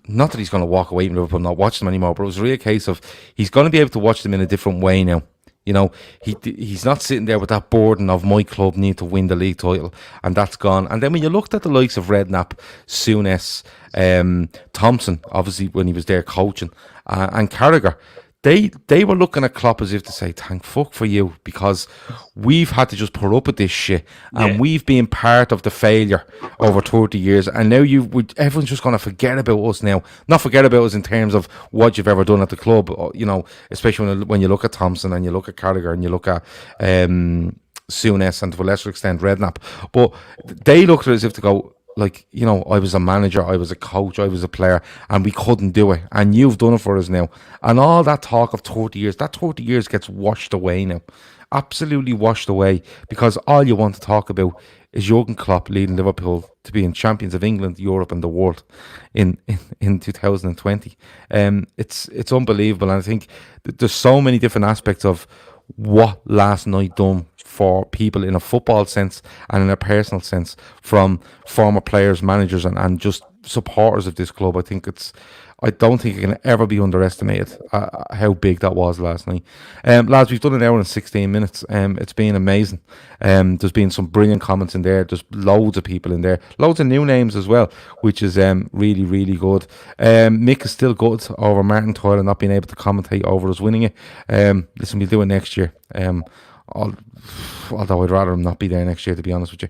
Not that he's going to walk away from Liverpool and not watch them anymore, but it was really a case of he's going to be able to watch them in a different way now. You know, he's not sitting there with that burden of my club need to win the league title, and that's gone. And then when you looked at the likes of Redknapp, Souness, Thompson, obviously when he was there coaching, and Carragher, they were looking at Klopp as if to say, thank fuck for you, because we've had to just put up with this shit, and we've been part of the failure over 30 years, and now everyone's just going to forget about us now. Not forget about us in terms of what you've ever done at the club, you know, especially when you look at Thompson and you look at Carragher and you look at Souness and to a lesser extent Redknapp. But they looked at it as if to go, like, you know, I was a manager, I was a coach, I was a player, and we couldn't do it. And you've done it for us now. And all that talk of 30 years, that 30 years gets washed away now. Absolutely washed away. Because all you want to talk about is Jurgen Klopp leading Liverpool to being champions of England, Europe, and the world in 2020. It's unbelievable. And I think there's so many different aspects of what last night done for people in a football sense and in a personal sense, from former players, managers, and just supporters of this club. I don't think it can ever be underestimated how big that was last night. Lads, we've done an hour and 16 minutes. It's been amazing. There's been some brilliant comments in there. There's loads of people in there. Loads of new names as well, which is really, really good. Mick is still good over Martin Tyler not being able to commentate over us winning it. Listen, we'll do it next year. Although I'd rather him not be there next year, to be honest with you.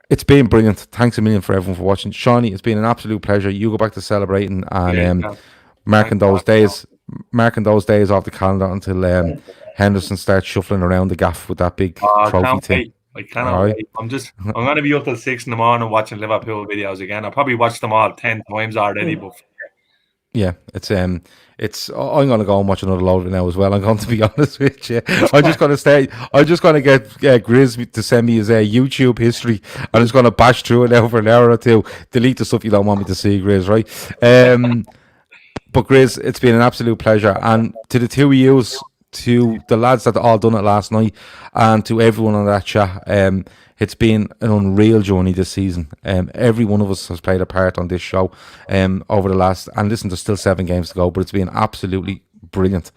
It's been brilliant. Thanks a million for everyone for watching. Shawnee, it's been an absolute pleasure. You go back to celebrating and marking those days off the calendar until Henderson starts shuffling around the gaff with that big trophy thing. I cannot wait. I'm going to be up till 6 in the morning watching Liverpool videos again. I'll probably watch them all 10 times already, but yeah, I'm going to go and watch another load of it now as well. I'm going to be honest with you. I'm just going to get Grizz to send me his YouTube history. I'm just going to bash through it now for an hour or two. Delete the stuff you don't want me to see, Grizz, right? But Grizz, it's been an absolute pleasure. And to the two of yous, to the lads that all done it last night, and to everyone on that chat, it's been an unreal journey this season. Every one of us has played a part on this show over the last, and listen, there's still 7 games to go, but it's been absolutely brilliant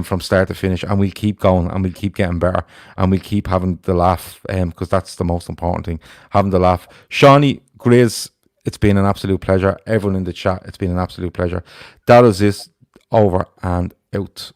from start to finish, and we'll keep going, and we'll keep getting better, and we'll keep having the laugh, because that's the most important thing, having the laugh. Shawnee, Grizz, it's been an absolute pleasure. Everyone in the chat, it's been an absolute pleasure. That is this, over and out.